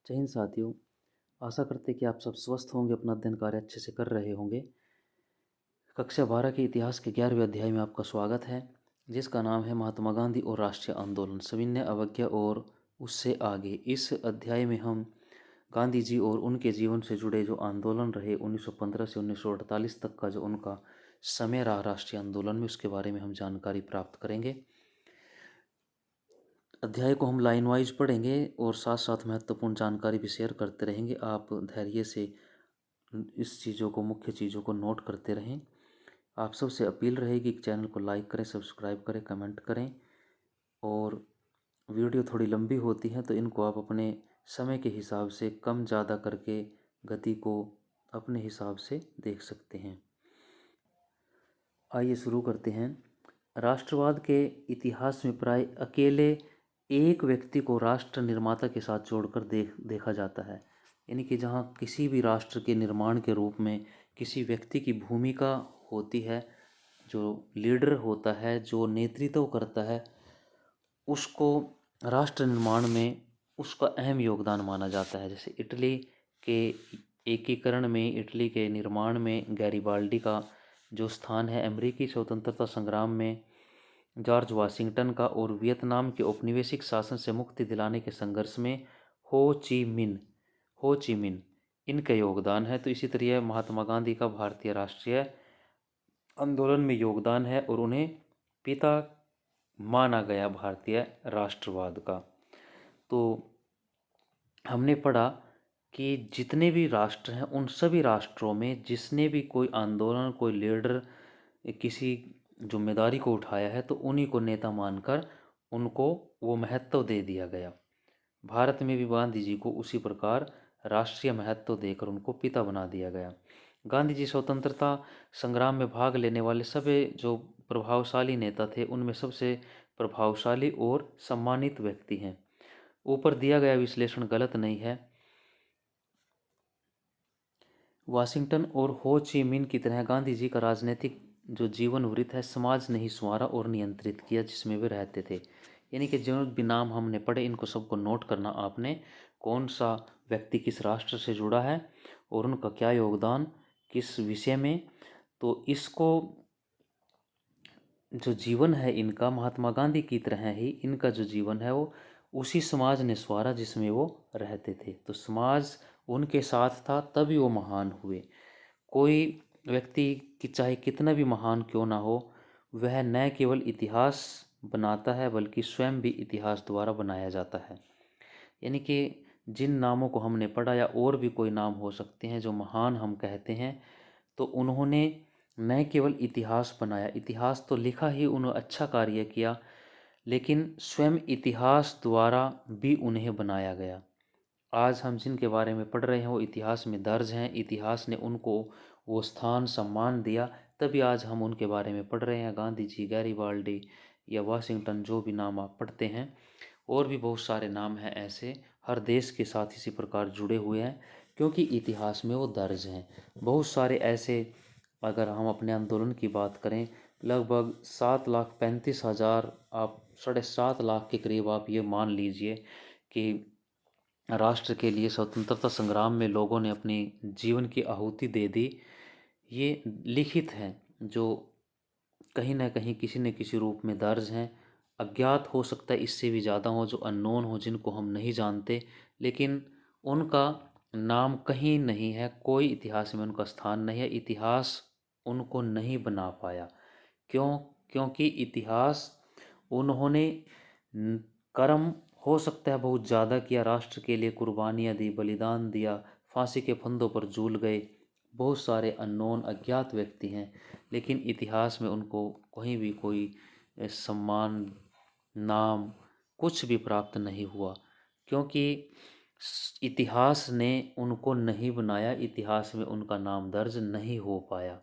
जय हिंद साथियों। आशा करते कि आप सब स्वस्थ होंगे, अपना अध्ययन कार्य अच्छे से कर रहे होंगे। कक्षा 12 के इतिहास के 11वें अध्याय में आपका स्वागत है, जिसका नाम है महात्मा गांधी और राष्ट्रीय आंदोलन, सविनय अवज्ञा और उससे आगे। इस अध्याय में हम गांधी जी और उनके जीवन से जुड़े जो आंदोलन रहे 1915 से 1948 तक का जो उनका समय रहा राष्ट्रीय आंदोलन में, उसके बारे में हम जानकारी प्राप्त करेंगे। अध्याय को हम लाइन वाइज पढ़ेंगे और साथ साथ महत्वपूर्ण जानकारी भी शेयर करते रहेंगे। आप धैर्य से इस चीज़ों को, मुख्य चीज़ों को नोट करते रहें। आप सबसे अपील रहेगी कि चैनल को लाइक करें, सब्सक्राइब करें, कमेंट करें। और वीडियो थोड़ी लंबी होती है तो इनको आप अपने समय के हिसाब से कम ज़्यादा करके गति को अपने हिसाब से देख सकते हैं। आइए शुरू करते हैं। राष्ट्रवाद के इतिहास में प्राय अकेले एक व्यक्ति को राष्ट्र निर्माता के साथ जोड़कर देखा जाता है। यानी कि जहाँ किसी भी राष्ट्र के निर्माण के रूप में किसी व्यक्ति की भूमिका होती है, जो लीडर होता है, जो नेतृत्व करता है, उसको राष्ट्र निर्माण में उसका अहम योगदान माना जाता है। जैसे इटली के एकीकरण में, इटली के निर्माण में गैरिबाल्डी का जो स्थान है, अमेरिकी स्वतंत्रता संग्राम में जॉर्ज वाशिंगटन का, और वियतनाम के औपनिवेशिक शासन से मुक्ति दिलाने के संघर्ष में हो ची मिन इनका योगदान है। तो इसी तरह महात्मा गांधी का भारतीय राष्ट्रीय आंदोलन में योगदान है और उन्हें पिता माना गया भारतीय राष्ट्रवाद का। तो हमने पढ़ा कि जितने भी राष्ट्र हैं, उन सभी राष्ट्रों में जिसने भी कोई आंदोलन, कोई लीडर किसी जिम्मेदारी को उठाया है, तो उन्हीं को नेता मानकर उनको वो महत्व दे दिया गया। भारत में भी गांधी जी को उसी प्रकार राष्ट्रीय महत्व देकर उनको पिता बना दिया गया। गांधी जी स्वतंत्रता संग्राम में भाग लेने वाले सभी जो प्रभावशाली नेता थे, उनमें सबसे प्रभावशाली और सम्मानित व्यक्ति हैं। ऊपर दिया गया विश्लेषण गलत नहीं है। वाशिंगटन और हो ची मिन की तरह गांधी जी का राजनीतिक जो जीवन वृत्त है, समाज ने ही संवारा और नियंत्रित किया जिसमें वे रहते थे। यानी कि जो भी नाम हमने पढ़े, इनको सबको नोट करना आपने, कौन सा व्यक्ति किस राष्ट्र से जुड़ा है और उनका क्या योगदान किस विषय में। तो इसको जो जीवन है इनका, महात्मा गांधी की तरह ही इनका जो जीवन है वो उसी समाज ने संवारा जिसमें वो रहते थे। तो समाज उनके साथ था तभी वो महान हुए। कोई व्यक्ति कि चाहे कितना भी महान क्यों ना हो, वह न केवल इतिहास बनाता है बल्कि स्वयं भी इतिहास द्वारा बनाया जाता है। यानी कि जिन नामों को हमने पढ़ा, या और भी कोई नाम हो सकते हैं जो महान हम कहते हैं, तो उन्होंने न केवल इतिहास बनाया, इतिहास तो लिखा ही, उन्होंने अच्छा कार्य किया, लेकिन स्वयं इतिहास द्वारा भी उन्हें बनाया गया। आज हम जिनके बारे में पढ़ रहे हैं वो इतिहास में दर्ज हैं, इतिहास ने उनको वो स्थान सम्मान दिया, तभी आज हम उनके बारे में पढ़ रहे हैं। गांधी जी, गैरिबाल्डी या वाशिंगटन, जो भी नाम आप पढ़ते हैं, और भी बहुत सारे नाम हैं ऐसे, हर देश के साथ इसी प्रकार जुड़े हुए हैं क्योंकि इतिहास में वो दर्ज हैं। बहुत सारे ऐसे, अगर हम अपने आंदोलन की बात करें, लगभग 7,35,000, आप 7.5 लाख के करीब आप ये मान लीजिए कि राष्ट्र के लिए स्वतंत्रता संग्राम में लोगों ने अपनी जीवन की आहुति दे दी। ये लिखित हैं, जो कहीं ना कहीं किसी न किसी रूप में दर्ज हैं। अज्ञात हो सकता है इससे भी ज़्यादा हो, जो अननोन हो, जिनको हम नहीं जानते, लेकिन उनका नाम कहीं नहीं है, कोई इतिहास में उनका स्थान नहीं है। इतिहास उनको नहीं बना पाया। क्यों? क्योंकि इतिहास उन्होंने कर्म हो सकता है बहुत ज़्यादा किया, राष्ट्र के लिए कुर्बानियाँ दी, बलिदान दिया, फांसी के फंदों पर झूल गए, बहुत सारे अननोन अज्ञात व्यक्ति हैं, लेकिन इतिहास में उनको कहीं भी कोई सम्मान, नाम कुछ भी प्राप्त नहीं हुआ, क्योंकि इतिहास ने उनको नहीं बनाया, इतिहास में उनका नाम दर्ज नहीं हो पाया।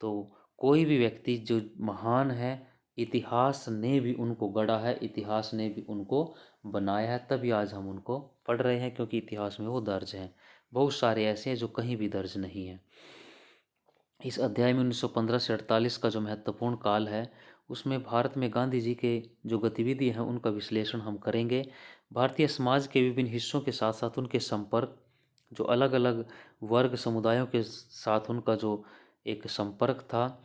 तो कोई भी व्यक्ति जो महान है, इतिहास ने भी उनको गढ़ा है, इतिहास ने भी उनको बनाया है, तभी आज हम उनको पढ़ रहे हैं, क्योंकि इतिहास में वो दर्ज हैं। बहुत सारे ऐसे हैं जो कहीं भी दर्ज नहीं हैं। इस अध्याय में 1915 से 48 का जो महत्वपूर्ण काल है, उसमें भारत में गांधी जी के जो गतिविधि हैं उनका विश्लेषण हम करेंगे। भारतीय समाज के विभिन्न हिस्सों के साथ साथ उनके संपर्क, जो अलग अलग वर्ग समुदायों के साथ उनका जो एक संपर्क था,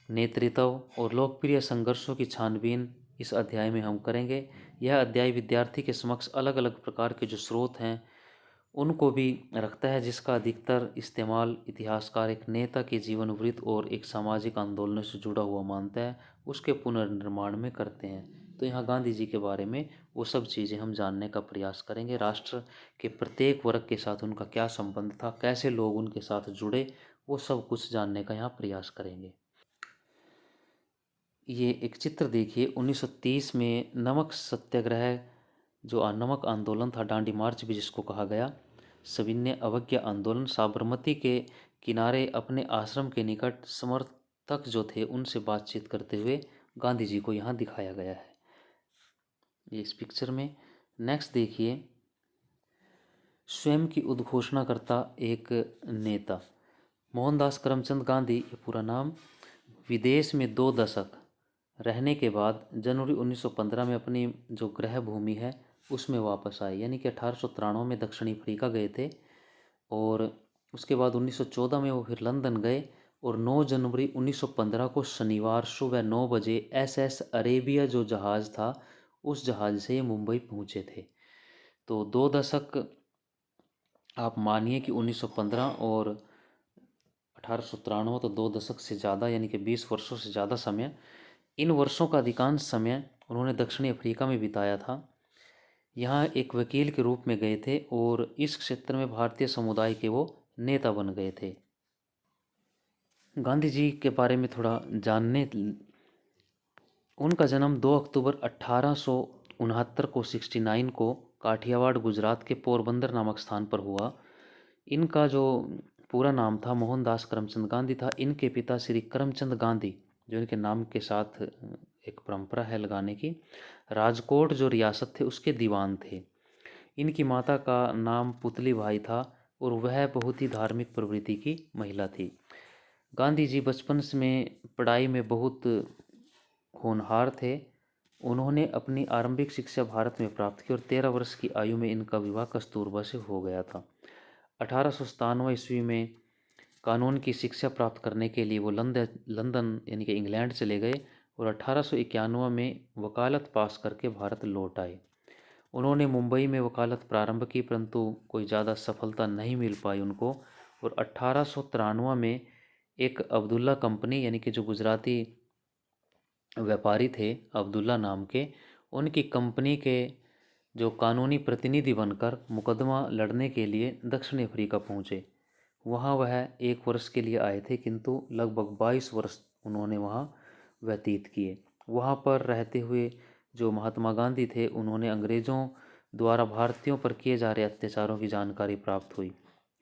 नेतृत्व और लोकप्रिय संघर्षों की छानबीन इस अध्याय में हम करेंगे। यह अध्याय विद्यार्थी के समक्ष अलग अलग प्रकार के जो स्रोत हैं उनको भी रखता है, जिसका अधिकतर इस्तेमाल इतिहासकार एक नेता के जीवन वृत्त और एक सामाजिक आंदोलन से जुड़ा हुआ मानता है, उसके पुनर्निर्माण में करते हैं। तो यहाँ गांधी जी के बारे में वो सब चीज़ें हम जानने का प्रयास करेंगे। राष्ट्र के प्रत्येक वर्ग के साथ उनका क्या संबंध था, कैसे लोग उनके साथ जुड़े, वो सब कुछ जानने का यहाँ प्रयास करेंगे। ये एक चित्र देखिए, 1930 में नमक सत्याग्रह, जो नमक आंदोलन था, दांडी मार्च भी जिसको कहा गया, सविनय अवज्ञा आंदोलन, साबरमती के किनारे अपने आश्रम के निकट समर्थक जो थे उनसे बातचीत करते हुए गांधी जी को यहाँ दिखाया गया है, ये इस पिक्चर में। नेक्स्ट देखिए, स्वयं की उद्घोषणा करता एक नेता, मोहनदास करमचंद गांधी, ये पूरा नाम। विदेश में 2 दशक रहने के बाद जनवरी 1915 में अपनी जो गृह भूमि है उसमें वापस आए, यानी कि 1893 में दक्षिणी अफ्रीका गए थे और उसके बाद 1914 में वो फिर लंदन गए और 9 जनवरी 1915 को शनिवार सुबह 9 बजे SS अरेबिया जो जहाज़ था उस जहाज़ से ये मुंबई पहुँचे थे। तो 2 दशक आप मानिए कि 1915 और 1893, तो 2 दशक से ज़्यादा, यानी कि 20 वर्षों से ज़्यादा समय। इन वर्षों का अधिकांश समय उन्होंने दक्षिणी अफ्रीका में बिताया था। यहाँ एक वकील के रूप में गए थे और इस क्षेत्र में भारतीय समुदाय के वो नेता बन गए थे। गांधी जी के बारे में थोड़ा जानने, उनका जन्म 2 अक्टूबर 1869 को 69 को काठियावाड़ गुजरात के पोरबंदर नामक स्थान पर हुआ। इनका जो पूरा नाम था मोहनदास करमचंद गांधी था। इनके पिता श्री करमचंद गांधी, जो इनके नाम के साथ एक परंपरा है लगाने की, राजकोट जो रियासत थे उसके दीवान थे। इनकी माता का नाम पुतली भाई था और वह बहुत ही धार्मिक प्रवृत्ति की महिला थी। गांधी जी बचपन में पढ़ाई में बहुत होनहार थे। उन्होंने अपनी आरंभिक शिक्षा भारत में प्राप्त की और 13 वर्ष की आयु में इनका विवाह कस्तूरबा से हो गया था। 1897 ईस्वी में कानून की शिक्षा प्राप्त करने के लिए वो लंदन यानी कि इंग्लैंड चले गए और 1891 में वकालत पास करके भारत लौट आए। उन्होंने मुंबई में वकालत प्रारंभ की, परंतु कोई ज़्यादा सफलता नहीं मिल पाई उनको, और 1893 में एक अब्दुल्ला कंपनी, यानी कि जो गुजराती व्यापारी थे अब्दुल्ला नाम के, उनकी कंपनी के जो कानूनी प्रतिनिधि बनकर मुकदमा लड़ने के लिए दक्षिण अफ्रीका पहुँचे। वहाँ वह 1 वर्ष के लिए आए थे, किंतु लगभग 22 वर्ष उन्होंने वहाँ व्यतीत किए। वहाँ पर रहते हुए जो महात्मा गांधी थे, उन्होंने अंग्रेज़ों द्वारा भारतीयों पर किए जा रहे अत्याचारों की जानकारी प्राप्त हुई।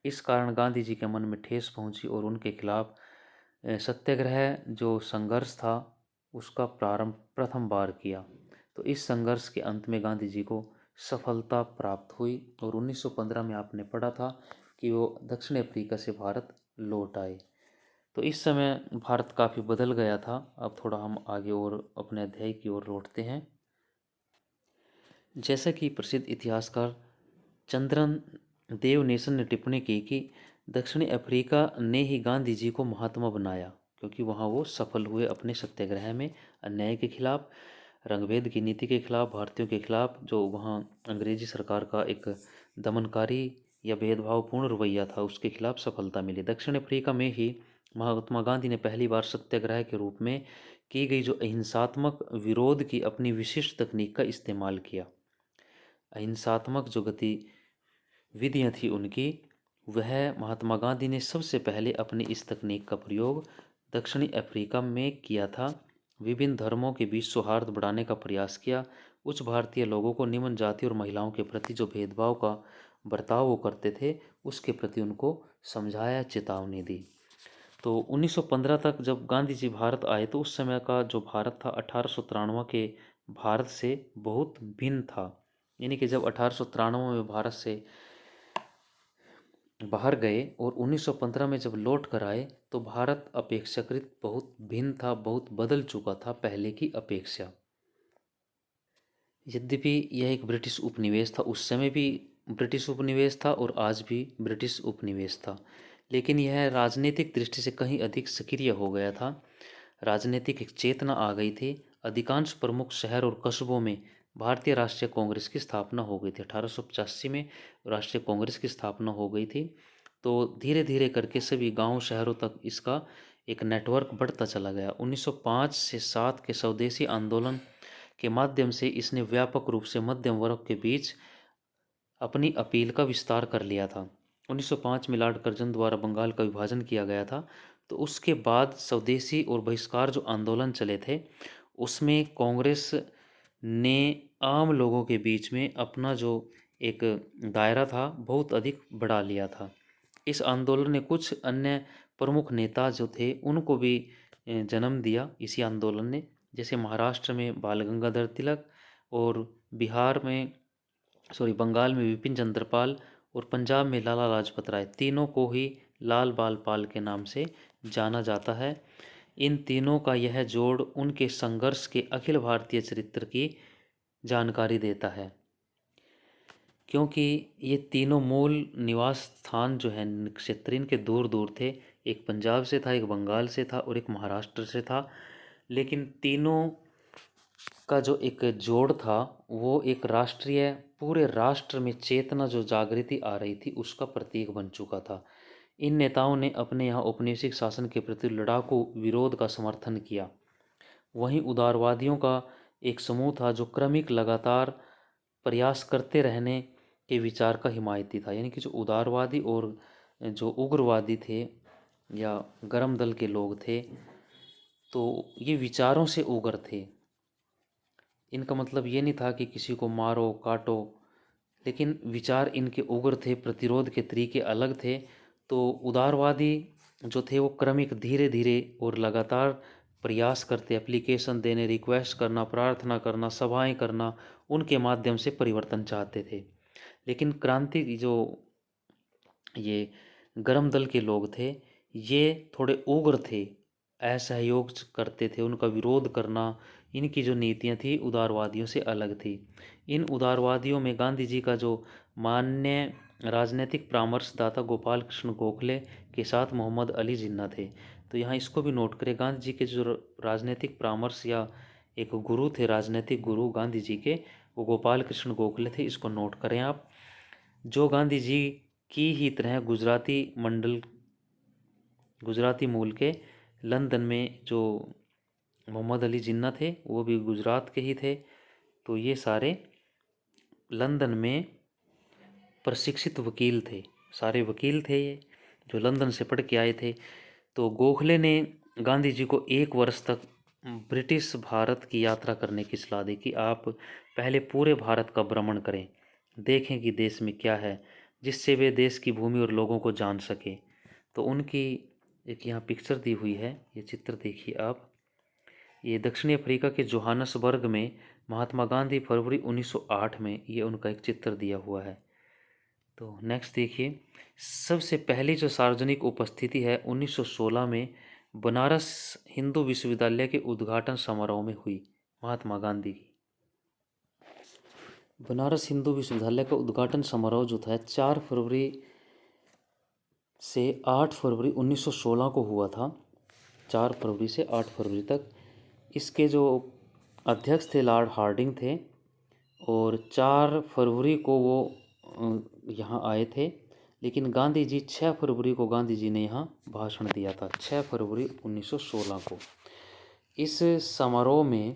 इस कारण गांधी जी के मन में ठेस पहुँची और उनके खिलाफ सत्याग्रह जो संघर्ष था उसका प्रारंभ प्रथम बार किया। तो इस संघर्ष के अंत में गांधी जी को सफलता प्राप्त हुई और 1915 में आपने पढ़ा था कि वो दक्षिण अफ्रीका से भारत लौट आए। तो इस समय भारत काफ़ी बदल गया था। अब थोड़ा हम आगे और अपने अध्याय की ओर लौटते हैं। जैसा कि प्रसिद्ध इतिहासकार चंद्रन देव नेसन ने टिप्पणी की कि दक्षिणी अफ्रीका ने ही गांधी जी को महात्मा बनाया, क्योंकि वहाँ वो सफल हुए अपने सत्याग्रह में, अन्याय के खिलाफ, रंगभेद की नीति के खिलाफ, भारतीयों के खिलाफ जो वहाँ अंग्रेजी सरकार का एक दमनकारी या भेदभावपूर्ण रवैया था उसके खिलाफ सफलता मिली। दक्षिण अफ्रीका में ही महात्मा गांधी ने पहली बार सत्याग्रह के रूप में की गई जो अहिंसात्मक विरोध की अपनी विशिष्ट तकनीक का इस्तेमाल किया। अहिंसात्मक जो गतिविधियाँ थी उनकी, वह महात्मा गांधी ने सबसे पहले अपनी इस तकनीक का प्रयोग दक्षिणी अफ्रीका में किया था। विभिन्न धर्मों के बीच सौहार्द बढ़ाने का प्रयास किया। उच्च भारतीय लोगों को निम्न जाति और महिलाओं के प्रति जो भेदभाव का बर्ताव वो करते थे उसके प्रति उनको समझाया, चेतावनी दी। तो 1915 तक जब गांधी जी भारत आए तो उस समय का जो भारत था 1893 के भारत से बहुत भिन्न था। यानी कि जब 1893 में भारत से बाहर गए और 1915 में जब लौट कर आए तो भारत अपेक्षाकृत बहुत भिन्न था, बहुत बदल चुका था पहले की अपेक्षा। यद्यपि यह एक ब्रिटिश उपनिवेश था, उस समय भी ब्रिटिश उपनिवेश था और आज भी ब्रिटिश उपनिवेश था, लेकिन यह राजनीतिक दृष्टि से कहीं अधिक सक्रिय हो गया था। राजनीतिक एक चेतना आ गई थी। अधिकांश प्रमुख शहर और कस्बों में भारतीय राष्ट्रीय कांग्रेस की स्थापना हो गई थी। 1885 में राष्ट्रीय कांग्रेस की स्थापना हो गई थी। तो धीरे धीरे करके सभी गांव शहरों तक इसका एक नेटवर्क बढ़ता चला गया। 1905 से 7 के स्वदेशी आंदोलन के माध्यम से इसने व्यापक रूप से मध्यम वर्ग के बीच अपनी अपील का विस्तार कर लिया था। 1905 में लॉर्ड कर्जन द्वारा बंगाल का विभाजन किया गया था। तो उसके बाद स्वदेशी और बहिष्कार जो आंदोलन चले थे उसमें कांग्रेस ने आम लोगों के बीच में अपना जो एक दायरा था बहुत अधिक बढ़ा लिया था। इस आंदोलन ने कुछ अन्य प्रमुख नेता जो थे उनको भी जन्म दिया इसी आंदोलन ने। जैसे महाराष्ट्र में बाल गंगाधर तिलक और बिहार में बंगाल में विपिन चंद्रपाल और पंजाब में लाला लाजपत राय, तीनों को ही लाल बाल पाल के नाम से जाना जाता है। इन तीनों का यह जोड़ उनके संघर्ष के अखिल भारतीय चरित्र की जानकारी देता है, क्योंकि ये तीनों मूल निवास स्थान जो है क्षेत्र इनके दूर दूर थे। एक पंजाब से था, एक बंगाल से था और एक महाराष्ट्र से था। लेकिन तीनों का जो एक जोड़ था वो एक राष्ट्रीय, पूरे राष्ट्र में चेतना जो जागृति आ रही थी उसका प्रतीक बन चुका था। इन नेताओं ने अपने यहाँ औपनिवेशिक शासन के प्रति लड़ाकू विरोध का समर्थन किया। वहीं उदारवादियों का एक समूह था जो क्रमिक लगातार प्रयास करते रहने के विचार का हिमायती था। यानी कि जो उदारवादी और जो उग्रवादी थे या गर्म दल के लोग थे तो ये विचारों से उग्र थे। इनका मतलब ये नहीं था कि किसी को मारो काटो, लेकिन विचार इनके उग्र थे, प्रतिरोध के तरीके अलग थे। तो उदारवादी जो थे वो क्रमिक धीरे धीरे और लगातार प्रयास करते, एप्लीकेशन देने, रिक्वेस्ट करना, प्रार्थना करना, सभाएं करना, उनके माध्यम से परिवर्तन चाहते थे। लेकिन क्रांति जो ये गर्म दल के लोग थे ये थोड़े उग्र थे, असहयोग करते थे, उनका विरोध करना, इनकी जो नीतियां थी उदारवादियों से अलग थी। इन उदारवादियों में गांधी जी का जो मान्य राजनीतिक परामर्शदाता गोपाल कृष्ण गोखले के साथ मोहम्मद अली जिन्ना थे। तो यहाँ इसको भी नोट करें, गांधी जी के जो राजनीतिक परामर्श या एक गुरु थे, राजनीतिक गुरु गांधी जी के, वो गोपाल कृष्ण गोखले थे। इसको नोट करें आप। जो गांधी जी की ही तरह गुजराती मूल के लंदन में जो मोहम्मद अली जिन्ना थे वो भी गुजरात के ही थे। तो ये सारे लंदन में प्रशिक्षित वकील थे, सारे वकील थे ये जो लंदन से पढ़ के आए थे। तो गोखले ने गांधी जी को 1 वर्ष तक ब्रिटिश भारत की यात्रा करने की सलाह दी कि आप पहले पूरे भारत का भ्रमण करें, देखें कि देश में क्या है, जिससे वे देश की भूमि और लोगों को जान सके। तो उनकी एक यहाँ पिक्चर दी हुई है, ये चित्र देखिए आप। ये दक्षिणी अफ्रीका के जोहानसबर्ग में महात्मा गांधी फरवरी 1908 में ये उनका एक चित्र दिया हुआ है। तो नेक्स्ट देखिए, सबसे पहली जो सार्वजनिक उपस्थिति है 1916 में बनारस हिंदू विश्वविद्यालय के उद्घाटन समारोह में हुई महात्मा गांधी की। बनारस हिंदू विश्वविद्यालय का उद्घाटन समारोह जो था 4 फरवरी से 8 फरवरी 1916 को हुआ था। 4 फरवरी से 8 फरवरी तक इसके जो अध्यक्ष थे लॉर्ड हार्डिंग थे और 4 फरवरी को वो यहाँ आए थे। लेकिन गांधी जी 6 फरवरी को गांधी जी ने यहाँ भाषण दिया था, 6 फरवरी 1916 को। इस समारोह में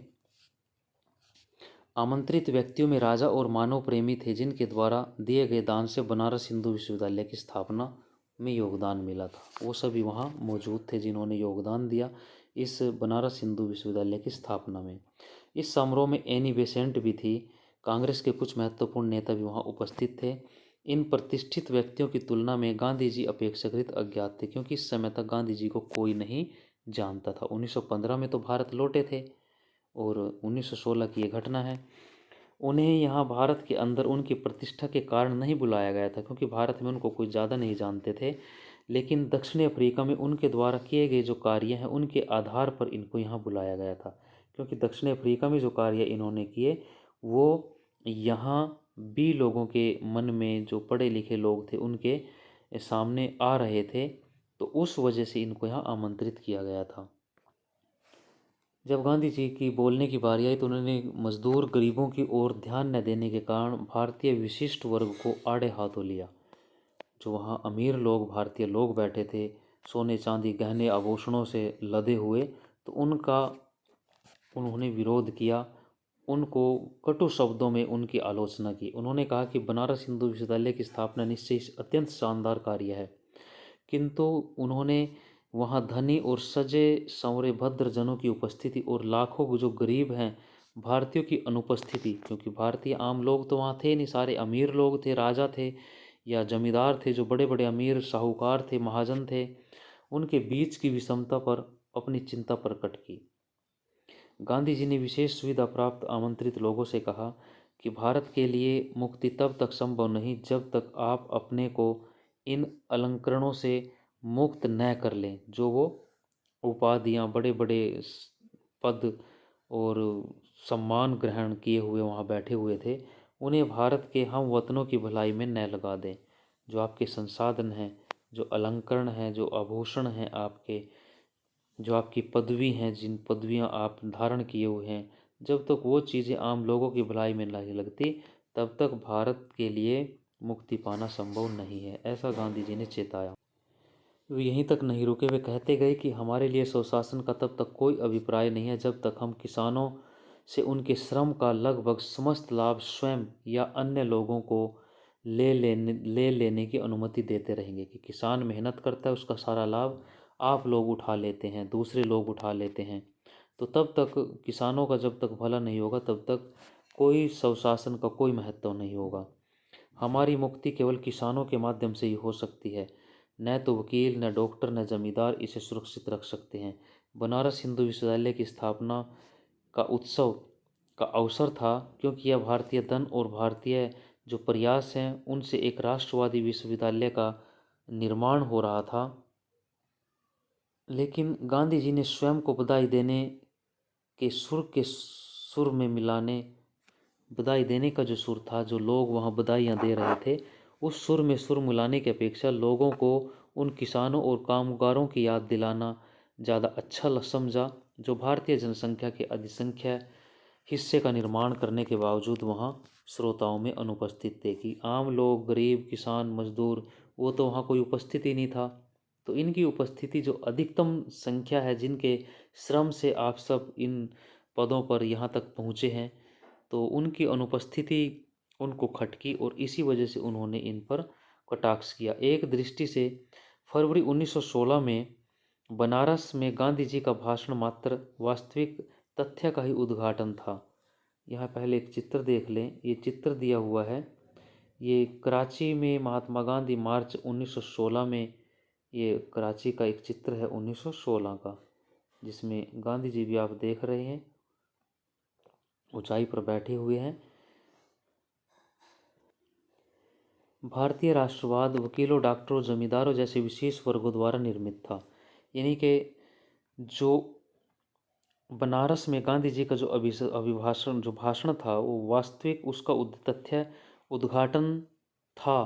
आमंत्रित व्यक्तियों में राजा और मानव प्रेमी थे जिनके द्वारा दिए गए दान से बनारस हिंदू विश्वविद्यालय की स्थापना में योगदान मिला था। वो सभी वहाँ मौजूद थे जिन्होंने योगदान दिया इस बनारस हिंदू विश्वविद्यालय की स्थापना में। इस समारोह में एनी बेसेंट भी थी। कांग्रेस के कुछ महत्वपूर्ण नेता भी वहाँ उपस्थित थे। इन प्रतिष्ठित व्यक्तियों की तुलना में गांधी जी अपेक्षाकृत अज्ञात थे, क्योंकि इस समय तक गांधी जी को कोई नहीं जानता था। 1915 में तो भारत लौटे थे और 1916 की ये घटना है। उन्हें यहाँ भारत के अंदर उनकी प्रतिष्ठा के कारण नहीं बुलाया गया था, क्योंकि भारत में उनको कोई ज़्यादा नहीं जानते थे। लेकिन दक्षिणी अफ्रीका में उनके द्वारा किए गए जो कार्य हैं उनके आधार पर इनको यहाँ बुलाया गया था, क्योंकि दक्षिणी अफ्रीका में जो कार्य इन्होंने किए वो यहाँ भी लोगों के मन में, जो पढ़े लिखे लोग थे उनके सामने आ रहे थे, तो उस वजह से इनको यहाँ आमंत्रित किया गया था। जब गांधी जी की बोलने की बारी आई तो उन्होंने मजदूर गरीबों की ओर ध्यान न देने के कारण भारतीय विशिष्ट वर्ग को आड़े हाथों लिया। जो वहाँ अमीर लोग, भारतीय लोग बैठे थे, सोने चांदी गहने आभूषणों से लदे हुए, तो उनका उन्होंने विरोध किया, उनको कटु शब्दों में उनकी आलोचना की। उन्होंने कहा कि बनारस हिंदू विश्वविद्यालय की स्थापना निश्चय ही अत्यंत शानदार कार्य है, किंतु उन्होंने वहाँ धनी और सजे संवरे भद्र जनों की उपस्थिति और लाखों जो गरीब हैं भारतीयों की अनुपस्थिति, क्योंकि भारतीय आम लोग तो वहाँ थे नहीं, सारे अमीर लोग थे, राजा थे या जमींदार थे, जो बड़े बड़े अमीर साहूकार थे, महाजन थे, उनके बीच की विषमता पर अपनी चिंता प्रकट की। गांधी जी ने विशेष सुविधा प्राप्त आमंत्रित लोगों से कहा कि भारत के लिए मुक्ति तब तक संभव नहीं जब तक आप अपने को इन अलंकरणों से मुक्त न कर लें, जो वो उपाधियां, बड़े बड़े पद और सम्मान ग्रहण किए हुए वहाँ बैठे हुए थे, उन्हें भारत के हम वतनों की भलाई में न लगा दें। जो आपके संसाधन हैं, जो अलंकरण हैं, जो आभूषण हैं आपके, जो आपकी पदवी हैं, जिन पदवियां आप धारण किए हुए हैं, जब तक वो चीज़ें आम लोगों की भलाई में नहीं लगती तब तक भारत के लिए मुक्ति पाना संभव नहीं है, ऐसा गांधी जी ने चेताया। वे यहीं तक नहीं रुके, वे कहते गए कि हमारे लिए स्वशासन का तब तक कोई अभिप्राय नहीं है जब तक हम किसानों से उनके श्रम का लगभग समस्त लाभ स्वयं या अन्य लोगों को ले लेने की अनुमति देते रहेंगे। कि किसान मेहनत करता है, उसका सारा लाभ आप लोग उठा लेते हैं, दूसरे लोग उठा लेते हैं, तो तब तक किसानों का जब तक भला नहीं होगा तब तक कोई स्वशासन का कोई महत्व नहीं होगा। हमारी मुक्ति केवल किसानों के माध्यम से ही हो सकती है, न तो वकील, न डॉक्टर, न जमींदार इसे सुरक्षित रख सकते हैं। बनारस हिंदू विश्वविद्यालय की स्थापना का उत्सव का अवसर था, क्योंकि यह भारतीय धन और भारतीय जो प्रयास हैं उनसे एक राष्ट्रवादी विश्वविद्यालय का निर्माण हो रहा था। लेकिन गांधी जी ने स्वयं को बधाई देने के सुर में मिलाने, बधाई देने का जो सुर था, जो लोग वहाँ बधाइयाँ दे रहे थे, उस सुर में सुर मिलाने की अपेक्षा लोगों को उन किसानों और कामगारों की याद दिलाना ज़्यादा अच्छा समझा, जो भारतीय जनसंख्या के अधिसंख्या हिस्से का निर्माण करने के बावजूद वहाँ श्रोताओं में अनुपस्थित थे। कि आम लोग, गरीब, किसान, मजदूर, वो तो वहाँ कोई उपस्थित ही नहीं था। तो इनकी उपस्थिति, जो अधिकतम संख्या है जिनके श्रम से आप सब इन पदों पर यहाँ तक पहुँचे हैं, तो उनकी अनुपस्थिति उनको खटकी और इसी वजह से उन्होंने इन पर कटाक्ष किया। एक दृष्टि से फरवरी 1916 में बनारस में गांधी जी का भाषण मात्र वास्तविक तथ्य का ही उद्घाटन था। यहाँ पहले एक चित्र देख लें, ये चित्र दिया हुआ है, ये कराची में महात्मा गांधी मार्च 1916 में, ये कराची का एक चित्र है 1916 का, जिसमें गांधी जी भी आप देख रहे हैं ऊंचाई पर बैठे हुए हैं। भारतीय राष्ट्रवाद वकीलों, डॉक्टरों, जमींदारों जैसे विशेष वर्गों द्वारा निर्मित था। यानी कि जो बनारस में गांधी जी का जो अभिभाषण, जो भाषण था, वो वास्तविक उसका तथ्य उद्घाटन था।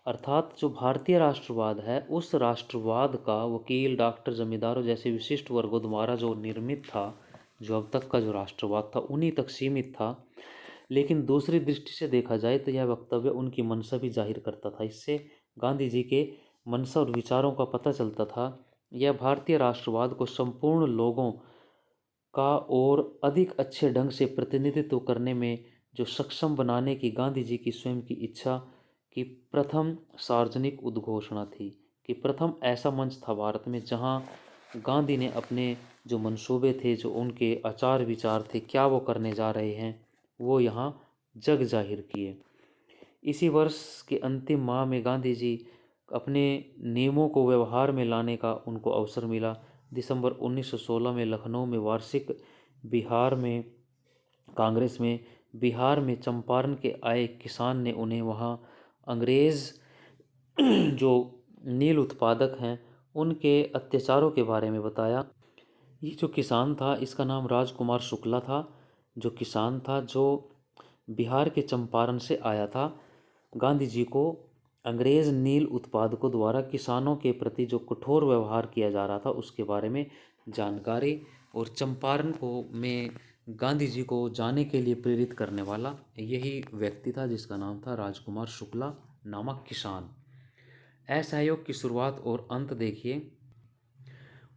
अर्थात जो भारतीय राष्ट्रवाद है, उस राष्ट्रवाद का वकील, डॉक्टर, जमींदारों जैसे विशिष्ट वर्गों द्वारा जो निर्मित था, जो अब तक का जो राष्ट्रवाद था उन्हीं तक सीमित था। लेकिन दूसरी दृष्टि से देखा जाए तो यह वक्तव्य उनकी मंशा भी जाहिर करता था। इससे गांधी जी के मंशा और विचारों का पता चलता था। यह भारतीय राष्ट्रवाद को संपूर्ण लोगों का और अधिक अच्छे ढंग से प्रतिनिधित्व करने में जो सक्षम बनाने की गांधी जी की स्वयं की इच्छा की प्रथम सार्वजनिक उद्घोषणा थी। कि प्रथम ऐसा मंच था भारत में जहां गांधी ने अपने जो मंसूबे थे, जो उनके आचार विचार थे, क्या वो करने जा रहे हैं, वो यहाँ जग जाहिर किए। इसी वर्ष के अंतिम माह में गांधी जी अपने नियमों को व्यवहार में लाने का उनको अवसर मिला। दिसंबर 1916 में लखनऊ में वार्षिक बिहार में कांग्रेस में बिहार में चंपारण के आए किसान ने उन्हें वहाँ अंग्रेज़ जो नील उत्पादक हैं उनके अत्याचारों के बारे में बताया। ये जो किसान था इसका नाम राजकुमार शुक्ला था। जो किसान था जो बिहार के चंपारण से आया था, गांधी जी को अंग्रेज़ नील उत्पादकों द्वारा किसानों के प्रति जो कठोर व्यवहार किया जा रहा था उसके बारे में जानकारी, और चंपारण को में गांधी जी को जाने के लिए प्रेरित करने वाला यही व्यक्ति था जिसका नाम था राजकुमार शुक्ला नामक किसान। असहयोग की शुरुआत और अंत देखिए।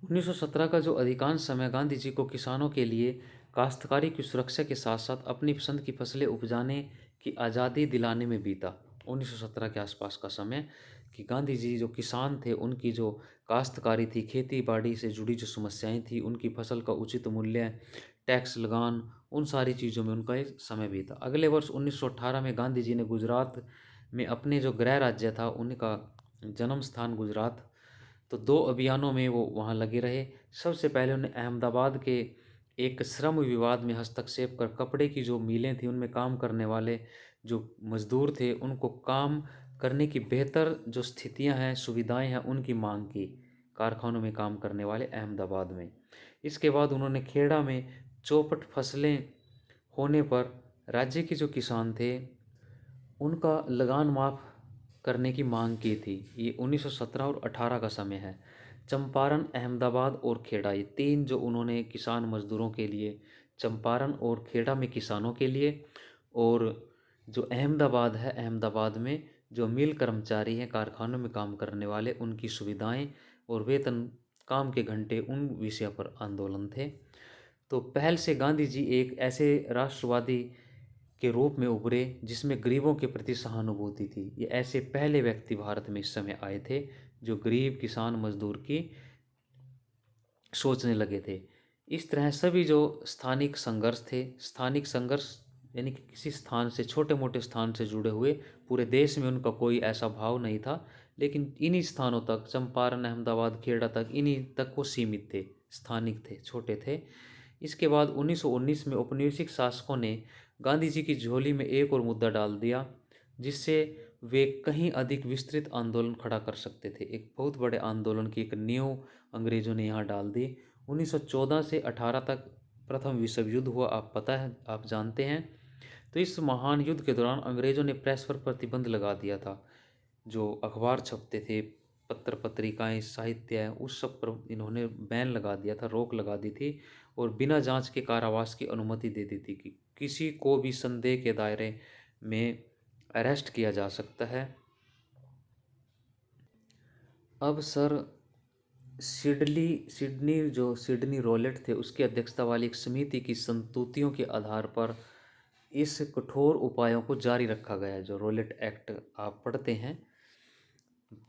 1917 का जो अधिकांश समय गांधी जी को किसानों के लिए काश्तकारी की सुरक्षा के साथ साथ अपनी पसंद की फसलें उपजाने की आज़ादी दिलाने में बीता। 1917 के आसपास का समय कि गांधी जी जो किसान थे उनकी जो काश्तकारी थी, खेती बाड़ी से जुड़ी जो समस्याएं थी, उनकी फसल का उचित मूल्य, टैक्स लगान, उन सारी चीज़ों में उनका एक समय बीता। अगले वर्ष 1918 में गांधी जी ने गुजरात में अपने जो गृह राज्य था उनका जन्म स्थान गुजरात, तो 2 अभियानों में वो वहाँ लगे रहे। सबसे पहले उन्हें अहमदाबाद के एक श्रम विवाद में हस्तक्षेप कर कपड़े की जो मिलें थी उनमें काम करने वाले जो मजदूर थे उनको काम करने की बेहतर जो स्थितियां हैं, सुविधाएं हैं, उनकी मांग की, कारखानों में काम करने वाले अहमदाबाद में। इसके बाद उन्होंने खेड़ा में चौपट फसलें होने पर राज्य के जो किसान थे उनका लगान माफ़ करने की मांग की थी। ये 1917 और 18 का समय है। चंपारण, अहमदाबाद और खेड़ा, ये तीन जो उन्होंने किसान मजदूरों के लिए, चंपारण और खेड़ा में किसानों के लिए, और जो अहमदाबाद है, अहमदाबाद में जो मिल कर्मचारी हैं, कारखानों में काम करने वाले, उनकी सुविधाएं और वेतन, काम के घंटे, उन विषय पर आंदोलन थे। तो पहल से गांधी जी एक ऐसे राष्ट्रवादी के रूप में उभरे जिसमें गरीबों के प्रति सहानुभूति थी। ये ऐसे पहले व्यक्ति भारत में इस समय आए थे जो गरीब किसान मजदूर की सोचने लगे थे। इस तरह सभी जो स्थानिक संघर्ष थे, स्थानिक संघर्ष यानी कि किसी स्थान से, छोटे मोटे स्थान से जुड़े हुए, पूरे देश में उनका कोई ऐसा भाव नहीं था, लेकिन इन्हीं स्थानों तक, चंपारण, अहमदाबाद, खेड़ा तक, इन्हीं तक वो सीमित थे, स्थानिक थे, छोटे थे। इसके बाद 1919 में औपनिवेशिक शासकों ने गांधी जी की झोली में एक और मुद्दा डाल दिया जिससे वे कहीं अधिक विस्तृत आंदोलन खड़ा कर सकते थे। एक बहुत बड़े आंदोलन की एक नींव अंग्रेजों ने यहाँ डाल दी। 1914 से 18 तक प्रथम विश्व युद्ध हुआ, आप पता है, आप जानते हैं। तो इस महान युद्ध के दौरान अंग्रेजों ने प्रेस पर प्रतिबंध लगा दिया था। जो अखबार छपते थे, पत्र पत्रिकाएं, साहित्य है, उस सब पर इन्होंने बैन लगा दिया था, रोक लगा दी थी, और बिना जांच के कारावास की अनुमति दे दी थी कि किसी को भी संदेह के दायरे में अरेस्ट किया जा सकता है। अब सर सिडनी रोलेट थे, उसकी अध्यक्षता वाली एक समिति की संतुतियों के आधार पर इस कठोर उपायों को जारी रखा गया है। जो रोलेट एक्ट आप पढ़ते हैं,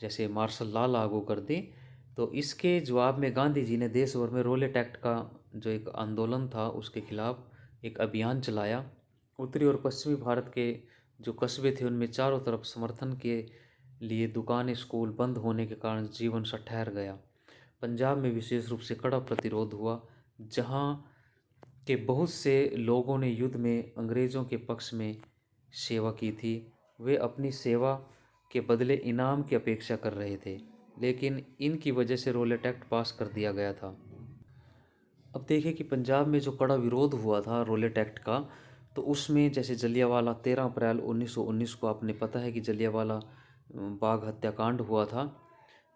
जैसे मार्शल लॉ लागू कर दी, तो इसके जवाब में गांधी जी ने देश भर में रोलेट एक्ट का जो एक आंदोलन था उसके खिलाफ एक अभियान चलाया। उत्तरी और पश्चिमी भारत के जो कस्बे थे उनमें चारों तरफ समर्थन के लिए दुकानें, स्कूल बंद होने के कारण जीवन सा ठहर गया। पंजाब में विशेष रूप से कड़ा प्रतिरोध हुआ, जहां के बहुत से लोगों ने युद्ध में अंग्रेज़ों के पक्ष में सेवा की थी। वे अपनी सेवा के बदले इनाम की अपेक्षा कर रहे थे, लेकिन इनकी वजह से रोलेट एक्ट पास कर दिया गया था। अब देखिए कि पंजाब में जो कड़ा विरोध हुआ था रोलेट एक्ट का, तो उसमें जैसे जलियांवाला 13 अप्रैल 1919 को, आपने पता है कि जलियांवाला बाग हत्याकांड हुआ था,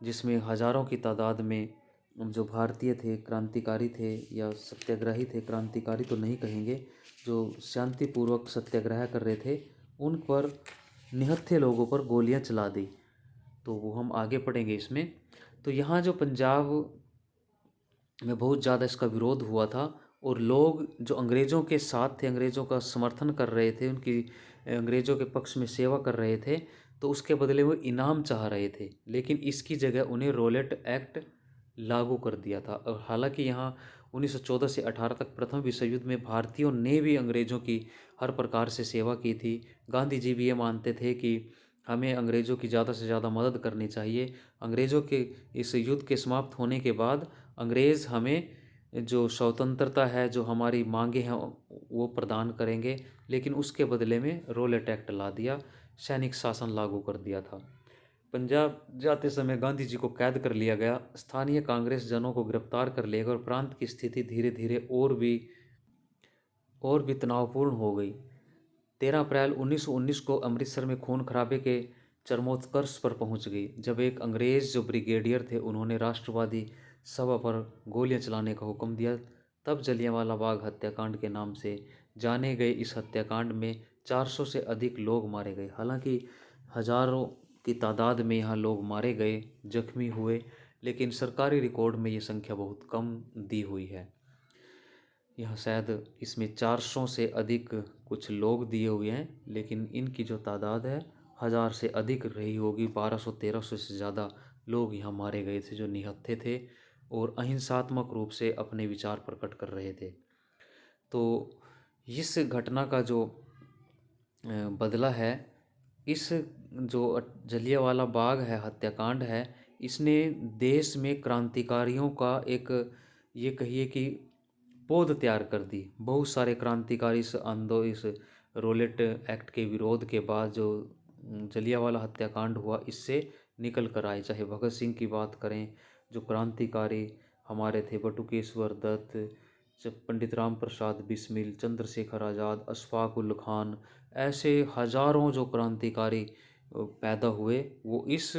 जिसमें हज़ारों की तादाद में जो भारतीय थे, क्रांतिकारी थे या सत्याग्रही थे, क्रांतिकारी तो नहीं कहेंगे, जो शांतिपूर्वक सत्याग्रह कर रहे थे, उन पर निहत्थे लोगों पर गोलियां चला दी। तो वो हम आगे पढ़ेंगे इसमें। तो यहाँ जो पंजाब में बहुत ज़्यादा इसका विरोध हुआ था, और लोग जो अंग्रेज़ों के साथ थे, अंग्रेज़ों का समर्थन कर रहे थे, उनकी अंग्रेज़ों के पक्ष में सेवा कर रहे थे, तो उसके बदले वो इनाम चाह रहे थे, लेकिन इसकी जगह उन्हें रोलेट एक्ट लागू कर दिया था। और हालांकि यहाँ 1914 से 18 तक प्रथम विश्व युद्ध में भारतीयों ने भी अंग्रेज़ों की हर प्रकार से सेवा की थी। गांधी जी भी ये मानते थे कि हमें अंग्रेज़ों की ज़्यादा से ज़्यादा मदद करनी चाहिए। अंग्रेज़ों के इस युद्ध के समाप्त होने के बाद अंग्रेज़ हमें जो स्वतंत्रता है, जो हमारी मांगे हैं वो प्रदान करेंगे, लेकिन उसके बदले में रोलेट एक्ट ला दिया, सैनिक शासन लागू कर दिया था। पंजाब जाते समय गांधी जी को कैद कर लिया गया, स्थानीय कांग्रेस जनों को गिरफ्तार कर लिया गया और प्रांत की स्थिति धीरे धीरे और भी तनावपूर्ण हो गई। 13 अप्रैल 1919 को अमृतसर में खून खराबे के चरमोत्कर्ष पर पहुंच गई, जब एक अंग्रेज जो ब्रिगेडियर थे उन्होंने राष्ट्रवादी सभा पर गोलियां चलाने का हुक्म दिया। तब जलियांवाला बाग हत्याकांड के नाम से जाने गए इस हत्याकांड में 400 से अधिक लोग मारे गए। हालांकि हजारों की तादाद में यहाँ लोग मारे गए, जख्मी हुए, लेकिन सरकारी रिकॉर्ड में ये संख्या बहुत कम दी हुई है। यह शायद इसमें 400 से अधिक कुछ लोग दिए हुए हैं, लेकिन इनकी जो तादाद है 1000 से अधिक रही होगी। 1200-1300 से ज़्यादा लोग यहाँ मारे गए थे जो निहत्थे थे और अहिंसात्मक रूप से अपने विचार प्रकट कर रहे थे। तो इस घटना का जो बदला है, इस जो जलियांवाला बाग है हत्याकांड है, इसने देश में क्रांतिकारियों का एक, ये कहिए कि पौध तैयार कर दी। बहुत सारे क्रांतिकारी इस रोलेट एक्ट के विरोध के बाद जो जलियांवाला हत्याकांड हुआ इससे निकल कर आए। चाहे भगत सिंह की बात करें, जो क्रांतिकारी हमारे थे, बटुकेश्वर दत्त, पंडित राम प्रसाद बिस्मिल, चंद्रशेखर आज़ाद, अशफाक उल्ला खान, ऐसे हजारों जो क्रांतिकारी पैदा हुए, वो इस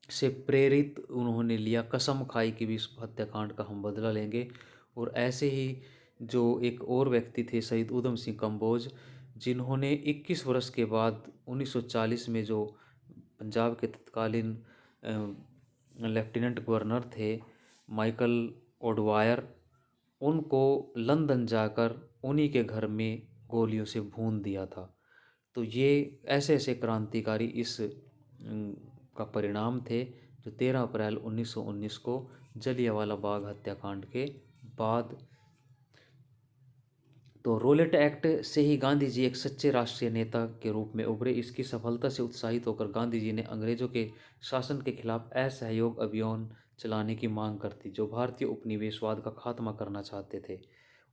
से प्रेरित उन्होंने लिया, कसम खाई कि भी इस हत्याकांड का हम बदला लेंगे। और ऐसे ही जो एक और व्यक्ति थे शहीद उधम सिंह कंबोज, जिन्होंने 21 वर्ष के बाद 1940 में जो पंजाब के तत्कालीन लेफ्टिनेंट गवर्नर थे माइकल ओडवायर, उनको लंदन जाकर उन्हीं के घर में गोलियों से भून दिया था। तो ये ऐसे ऐसे क्रांतिकारी इस का परिणाम थे जो 13 अप्रैल 1919 को जलियांवाला बाग हत्याकांड के बाद। तो रोलेट एक्ट से ही गांधी जी एक सच्चे राष्ट्रीय नेता के रूप में उभरे। इसकी सफलता से उत्साहित होकर गांधी जी ने अंग्रेजों के शासन के खिलाफ असहयोग अभियान चलाने की मांग करती, जो भारतीय उपनिवेशवाद का खात्मा करना चाहते थे।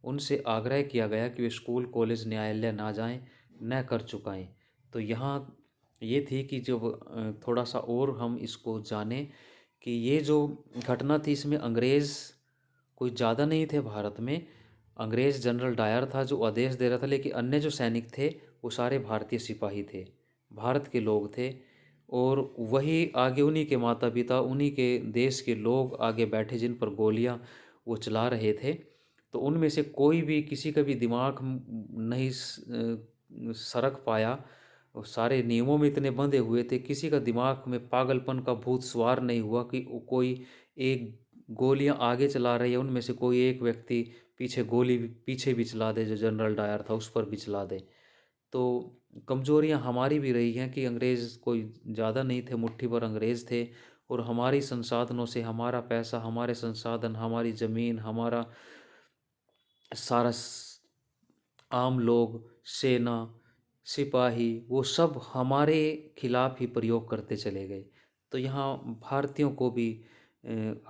उनसे आग्रह किया गया कि वे स्कूल, कॉलेज, न्यायालय ना जाएं, न कर चुकाएं। तो यहाँ ये थी कि जब थोड़ा सा और हम इसको जानें कि ये जो घटना थी, इसमें अंग्रेज़ कोई ज़्यादा नहीं थे भारत में। अंग्रेज़ जनरल डायर था जो आदेश दे रहा था, लेकिन अन्य जो सैनिक थे वो सारे भारतीय सिपाही थे, भारत के लोग थे। और वही आगे उन्हीं के माता पिता, उन्हीं के देश के लोग आगे बैठे जिन पर गोलियां वो चला रहे थे। तो उनमें से कोई भी, किसी का भी दिमाग नहीं सरक पाया। और सारे नियमों में इतने बंधे हुए थे, किसी का दिमाग में पागलपन का भूत सवार नहीं हुआ कि कोई एक गोलियां आगे चला रही है, उनमें से कोई एक व्यक्ति पीछे भी चला दे, जो जनरल डायर था उस पर भी चला दे। तो कमजोरियां हमारी भी रही हैं कि अंग्रेज़ कोई ज़्यादा नहीं थे, मुट्ठी भर अंग्रेज़ थे। और हमारी संसाधनों से, हमारा पैसा, हमारे संसाधन, हमारी ज़मीन, हमारा सारा आम लोग, सेना, सिपाही, वो सब हमारे खिलाफ ही प्रयोग करते चले गए। तो यहाँ भारतीयों को भी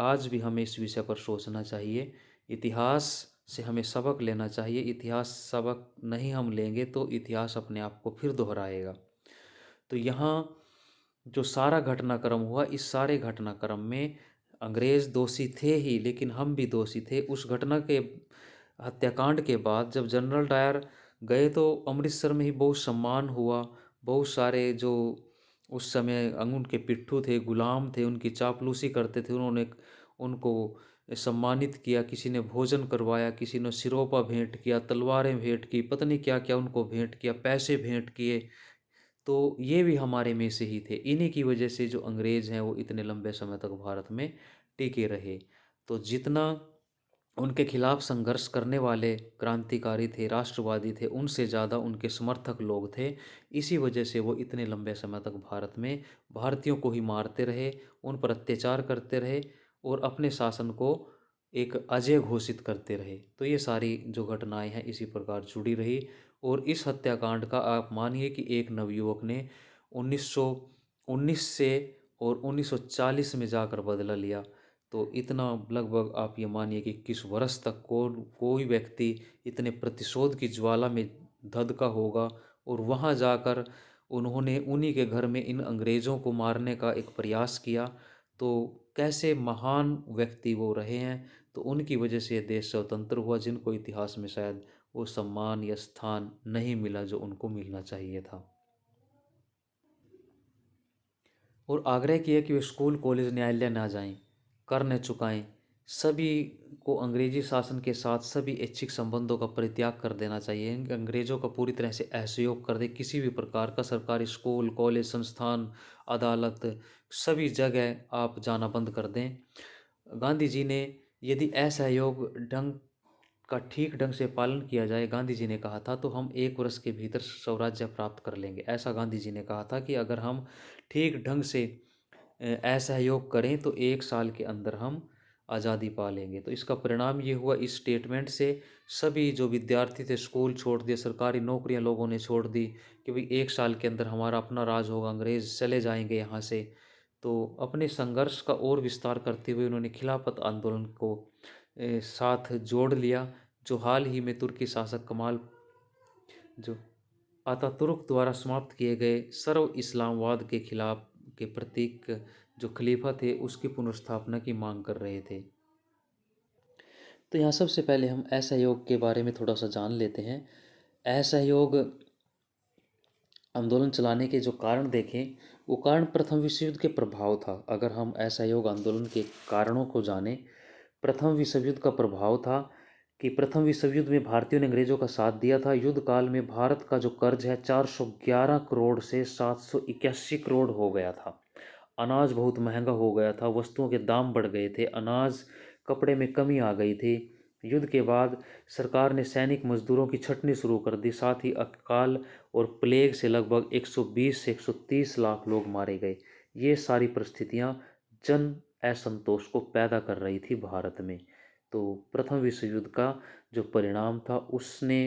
आज भी हमें इस विषय पर सोचना चाहिए। इतिहास से हमें सबक लेना चाहिए। इतिहास सबक नहीं हम लेंगे तो इतिहास अपने आप को फिर दोहराएगा। तो यहाँ जो सारा घटनाक्रम हुआ, इस सारे घटनाक्रम में अंग्रेज़ दोषी थे ही, लेकिन हम भी दोषी थे। उस घटना के हत्याकांड के बाद जब जनरल डायर गए तो अमृतसर में ही बहुत सम्मान हुआ। बहुत सारे जो उस समय उनके पिट्ठू थे, गुलाम थे, उनकी चापलूसी करते थे, उन्होंने उनको सम्मानित किया। किसी ने भोजन करवाया, किसी ने सिरोपा भेंट किया, तलवारें भेंट की, पता नहीं क्या क्या उनको भेंट किया, पैसे भेंट किए। तो ये भी हमारे में से ही थे। इन्हीं की वजह से जो अंग्रेज़ हैं वो इतने लंबे समय तक भारत में टिके रहे। तो जितना उनके खिलाफ संघर्ष करने वाले क्रांतिकारी थे, राष्ट्रवादी थे, उनसे ज़्यादा उनके समर्थक लोग थे। इसी वजह से वो इतने लंबे समय तक भारत में भारतीयों को ही मारते रहे, उन पर अत्याचार करते रहे और अपने शासन को एक अजय घोषित करते रहे। तो ये सारी जो घटनाएं हैं इसी प्रकार जुड़ी रही। और इस हत्याकांड का आप मानिए कि एक नवयुवक ने 1919 से और 1940 में जाकर बदला लिया। तो इतना लगभग आप ये मानिए कि 21 वर्ष तक कोई व्यक्ति इतने प्रतिशोध की ज्वाला में धधका होगा, और वहाँ जाकर उन्होंने उन्हीं के घर में इन अंग्रेज़ों को मारने का एक प्रयास किया। तो कैसे महान व्यक्ति वो रहे हैं, तो उनकी वजह से ये देश स्वतंत्र हुआ, जिनको इतिहास में शायद वो सम्मान या स्थान नहीं मिला जो उनको मिलना चाहिए था। और आग्रह किया कि वे स्कूल कॉलेज न्यायालय ना जाएं, कर न चुकाएं, सभी को अंग्रेजी शासन के साथ सभी ऐच्छिक संबंधों का परित्याग कर देना चाहिए, अंग्रेज़ों का पूरी तरह से असहयोग कर दे, किसी भी प्रकार का सरकारी स्कूल कॉलेज संस्थान अदालत सभी जगह आप जाना बंद कर दें। गांधी जी ने यदि असहयोग ढंग का ठीक ढंग से पालन किया जाए, गांधी जी ने कहा था, तो हम 1 वर्ष के भीतर स्वराज्य प्राप्त कर लेंगे। ऐसा गांधी जी ने कहा था कि अगर हम ठीक ढंग से असहयोग करें तो 1 साल के अंदर हम आज़ादी पा लेंगे। तो इसका परिणाम ये हुआ, इस स्टेटमेंट से सभी जो विद्यार्थी थे स्कूल छोड़ दिए, सरकारी नौकरियां लोगों ने छोड़ दी कि भाई 1 साल के अंदर हमारा अपना राज होगा, अंग्रेज़ चले जाएंगे यहाँ से। तो अपने संघर्ष का और विस्तार करते हुए उन्होंने खिलाफत आंदोलन को साथ जोड़ लिया, जो हाल ही में तुर्की शासक कमाल जो अतातुर्क द्वारा समाप्त किए गए सर्व इस्लामवाद के खिलाफ के प्रतीक जो खलीफा थे उसकी पुनर्स्थापना की मांग कर रहे थे। तो यहाँ सबसे पहले हम असहयोग के बारे में थोड़ा सा जान लेते हैं। असहयोग आंदोलन चलाने के जो कारण देखें, वो कारण प्रथम विश्व युद्ध के प्रभाव था। अगर हम असहयोग आंदोलन के कारणों को जानें, प्रथम विश्व युद्ध का प्रभाव था कि प्रथम विश्व युद्ध में भारतीयों ने अंग्रेजों का साथ दिया था। युद्ध काल में भारत का जो कर्ज है 411 करोड़ से 781 करोड़ हो गया था। अनाज बहुत महंगा हो गया था, वस्तुओं के दाम बढ़ गए थे, अनाज कपड़े में कमी आ गई थी। युद्ध के बाद सरकार ने सैनिक मजदूरों की छंटनी शुरू कर दी। साथ ही अकाल और प्लेग से लगभग 120 से 130 लाख लोग मारे गए। ये सारी परिस्थितियां जन असंतोष को पैदा कर रही थी भारत में। तो प्रथम विश्व युद्ध का जो परिणाम था उसने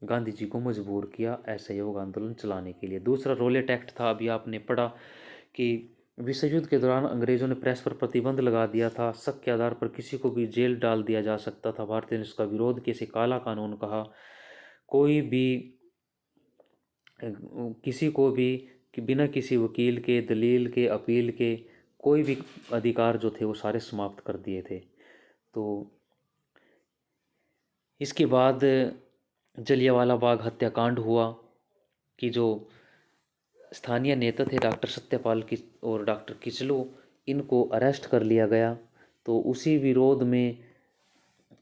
गांधी जी को मजबूर किया असहयोग आंदोलन चलाने के लिए। दूसरा रोलेट एक्ट था, अभी आपने पढ़ा कि विश्व युद्ध के दौरान अंग्रेजों ने प्रेस पर प्रतिबंध लगा दिया था। शक के आधार पर किसी को भी जेल डाल दिया जा सकता था। भारतीय ने इसका विरोध किया, इसे काला कानून कहा। कोई भी किसी को भी कि बिना किसी वकील के, दलील के, अपील के कोई भी अधिकार जो थे वो सारे समाप्त कर दिए थे। तो इसके बाद जलियांवाला बाग हत्याकांड हुआ कि जो स्थानीय नेता थे डॉक्टर सत्यपाल की और डॉक्टर किचलू, इनको अरेस्ट कर लिया गया। तो उसी विरोध में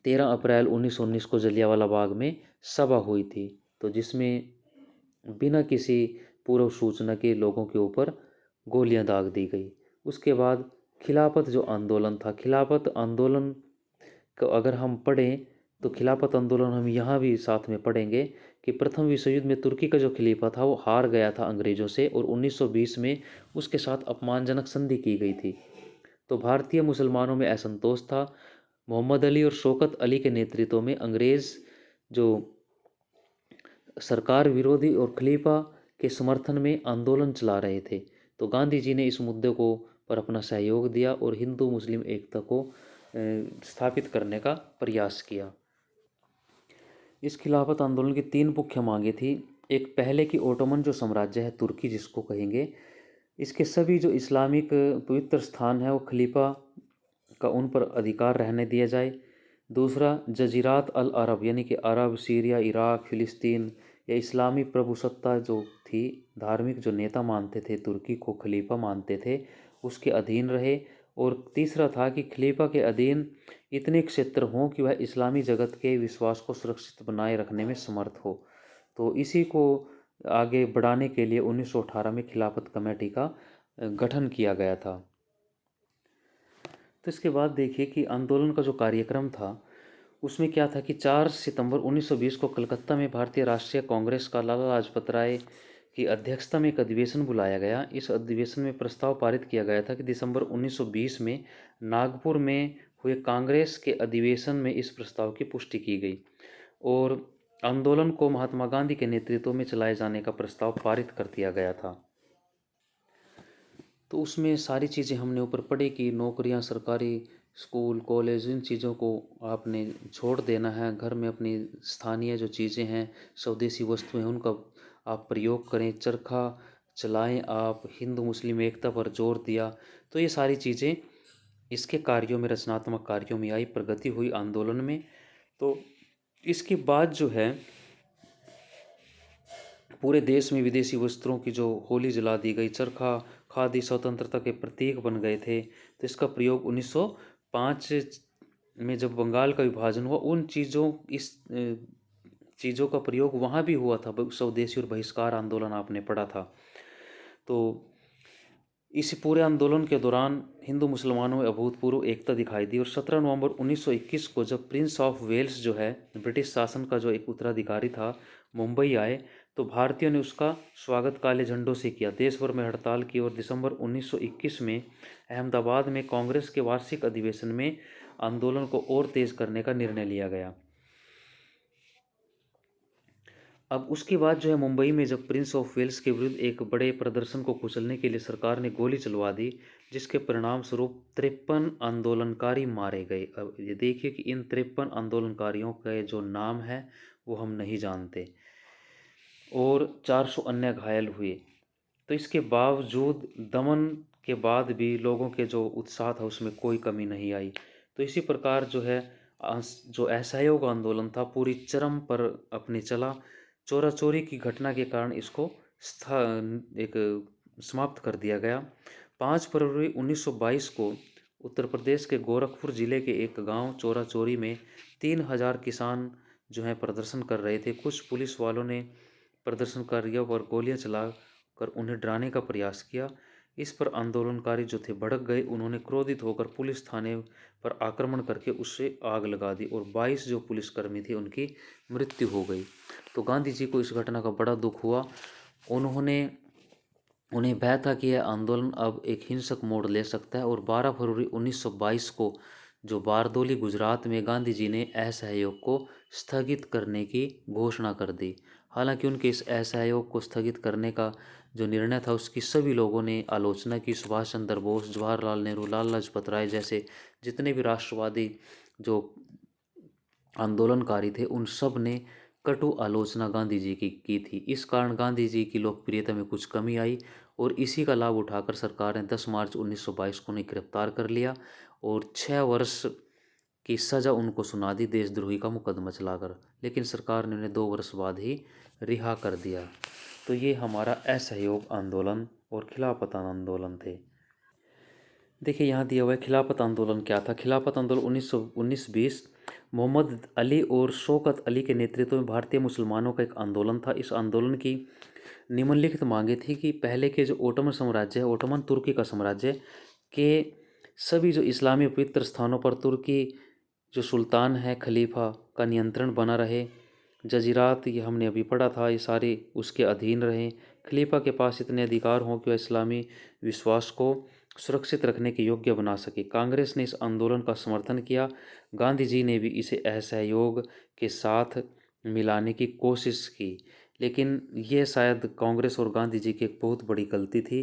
13 अप्रैल 1919 को जलियांवाला बाग में सभा हुई थी, तो जिसमें बिना किसी पूर्व सूचना के लोगों के ऊपर गोलियां दाग दी गई। उसके बाद खिलाफत जो आंदोलन था, खिलाफत आंदोलन को अगर हम पढ़ें तो खिलाफत आंदोलन हम यहाँ भी साथ में पढ़ेंगे कि प्रथम विश्व युद्ध में तुर्की का जो खलीफा था वो हार गया था अंग्रेज़ों से, और 1920 में उसके साथ अपमानजनक संधि की गई थी। तो भारतीय मुसलमानों में असंतोष था। मोहम्मद अली और शौकत अली के नेतृत्व में अंग्रेज़ जो सरकार विरोधी और खलीफा के समर्थन में आंदोलन चला रहे थे। तो गांधी जी ने इस मुद्दे को पर अपना सहयोग दिया और हिंदू मुस्लिम एकता को स्थापित करने का प्रयास किया। इस खिलाफत आंदोलन की 3 मुख्य मांगे थी। एक, पहले की ओटोमन जो साम्राज्य है तुर्की जिसको कहेंगे, इसके सभी जो इस्लामिक पवित्र स्थान है वो खलीफा का उन पर अधिकार रहने दिया जाए। दूसरा, जजीरात अल अरब यानी कि अरब, सीरिया, इराक, फिलिस्तीन या इस्लामी प्रभुसत्ता जो थी, धार्मिक जो नेता मानते थे तुर्की को खलीफा मानते थे, उसके अधीन रहे। और तीसरा था कि खलीफा के अधीन इतने क्षेत्र हों कि वह इस्लामी जगत के विश्वास को सुरक्षित बनाए रखने में समर्थ हो। तो इसी को आगे बढ़ाने के लिए 1918 में खिलाफत कमेटी का गठन किया गया था। तो इसके बाद देखिए कि आंदोलन का जो कार्यक्रम था उसमें क्या था कि 4 सितंबर 1920 को कलकत्ता में भारतीय राष्ट्रीय कांग्रेस का लाला लाजपत राय की अध्यक्षता में एक अधिवेशन बुलाया गया। इस अधिवेशन में प्रस्ताव पारित किया गया था कि दिसंबर 1920 में नागपुर में हुए कांग्रेस के अधिवेशन में इस प्रस्ताव की पुष्टि की गई और आंदोलन को महात्मा गांधी के नेतृत्व में चलाए जाने का प्रस्ताव पारित कर दिया गया था। तो उसमें सारी चीज़ें हमने ऊपर पढ़ी कि नौकरियां, सरकारी स्कूल, कॉलेज, इन चीज़ों को आपने छोड़ देना है। घर में अपनी स्थानीय जो चीज़ें हैं, स्वदेशी वस्तुएं, उनका आप प्रयोग करें। चरखा चलाएं आप। हिंदू मुस्लिम एकता पर जोर दिया। तो ये सारी चीज़ें इसके कार्यों में, रचनात्मक कार्यों में आई, प्रगति हुई आंदोलन में। तो इसके बाद जो है पूरे देश में विदेशी वस्त्रों की जो होली जला दी गई। चरखा, खादी स्वतंत्रता के प्रतीक बन गए थे। तो इसका प्रयोग 1905 में जब बंगाल का विभाजन हुआ, उन चीज़ों इस चीज़ों का प्रयोग वहाँ भी हुआ था। स्वदेशी और बहिष्कार आंदोलन आपने पढ़ा था। तो इस पूरे आंदोलन के दौरान हिंदू मुसलमानों में अभूतपूर्व एकता दिखाई दी। और 17 नवंबर 1921 को जब प्रिंस ऑफ वेल्स जो है, ब्रिटिश शासन का जो एक उत्तराधिकारी था, मुंबई आए, तो भारतीयों ने उसका स्वागत काले झंडों से किया। देश भर में हड़ताल की और दिसंबर 1921 में अहमदाबाद में कांग्रेस के वार्षिक अधिवेशन में आंदोलन को और तेज करने का निर्णय लिया गया। अब उसके बाद जो है मुंबई में जब प्रिंस ऑफ वेल्स के विरुद्ध एक बड़े प्रदर्शन को कुचलने के लिए सरकार ने गोली चलवा दी, जिसके परिणाम स्वरूप 53 आंदोलनकारी मारे गए। अब ये देखिए कि इन 53 आंदोलनकारियों के जो नाम है वो हम नहीं जानते, और 400 अन्य घायल हुए। तो इसके बावजूद दमन के बाद भी लोगों के जो उत्साह था उसमें कोई कमी नहीं आई। तो इसी प्रकार जो है जो असहयोग आंदोलन था पूरी चरम पर अपने चला। चोरा चोरी की घटना के कारण इसको एक समाप्त कर दिया गया। 5 फरवरी 1922 को उत्तर प्रदेश के गोरखपुर जिले के एक गांव चोरा चोरी में 3000 किसान जो है प्रदर्शन कर रहे थे। कुछ पुलिस वालों ने प्रदर्शनकारियों पर गोलियां चलाकर उन्हें डराने का प्रयास किया। इस पर आंदोलनकारी जो थे भड़क गए। उन्होंने क्रोधित होकर पुलिस थाने पर आक्रमण करके उससे आग लगा दी और 22 जो पुलिसकर्मी थे उनकी मृत्यु हो गई। तो गांधी जी को इस घटना का बड़ा दुख हुआ। उन्हें भय था कि यह आंदोलन अब एक हिंसक मोड़ ले सकता है, और 12 फरवरी 1922 को जो बारदोली गुजरात में गांधी जी ने असहयोग को स्थगित करने की घोषणा कर दी। हालांकि उनके इस असहयोग को स्थगित करने का जो निर्णय था उसकी सभी लोगों ने आलोचना की। सुभाष चंद्र बोस, जवाहरलाल नेहरू, लाला लाजपत राय जैसे जितने भी राष्ट्रवादी जो आंदोलनकारी थे उन सब ने कटु आलोचना गांधी जी की थी। इस कारण गांधी जी की लोकप्रियता में कुछ कमी आई, और इसी का लाभ उठाकर सरकार ने 10 मार्च 1922 को उन्हें गिरफ्तार कर लिया और 6 वर्ष की सज़ा उनको सुना दी देशद्रोही का मुकदमा चलाकर। लेकिन सरकार ने उन्हें 2 वर्ष बाद ही रिहा कर दिया। तो ये हमारा असहयोग आंदोलन और खिलाफत आंदोलन थे। देखिए यहाँ दिया हुआ है खिलाफत आंदोलन क्या था। खिलाफत आंदोलन 1919-20 मोहम्मद अली और शौकत अली के नेतृत्व में भारतीय मुसलमानों का एक आंदोलन था। इस आंदोलन की निम्नलिखित मांगे थी कि पहले के जो ओटोमन साम्राज्य है, ओटोमन तुर्की का साम्राज्य के सभी जो इस्लामी पवित्र स्थानों पर तुर्की जो सुल्तान है, खलीफा का नियंत्रण बना रहे। जजीरात, ये हमने अभी पढ़ा था, ये सारे उसके अधीन रहें। खलीफा के पास इतने अधिकार हों कि वह इस्लामी विश्वास को सुरक्षित रखने के योग्य बना सके। कांग्रेस ने इस आंदोलन का समर्थन किया। गांधी जी ने भी इसे असहयोग के साथ मिलाने की कोशिश की, लेकिन यह शायद कांग्रेस और गांधी जी की एक बहुत बड़ी गलती थी,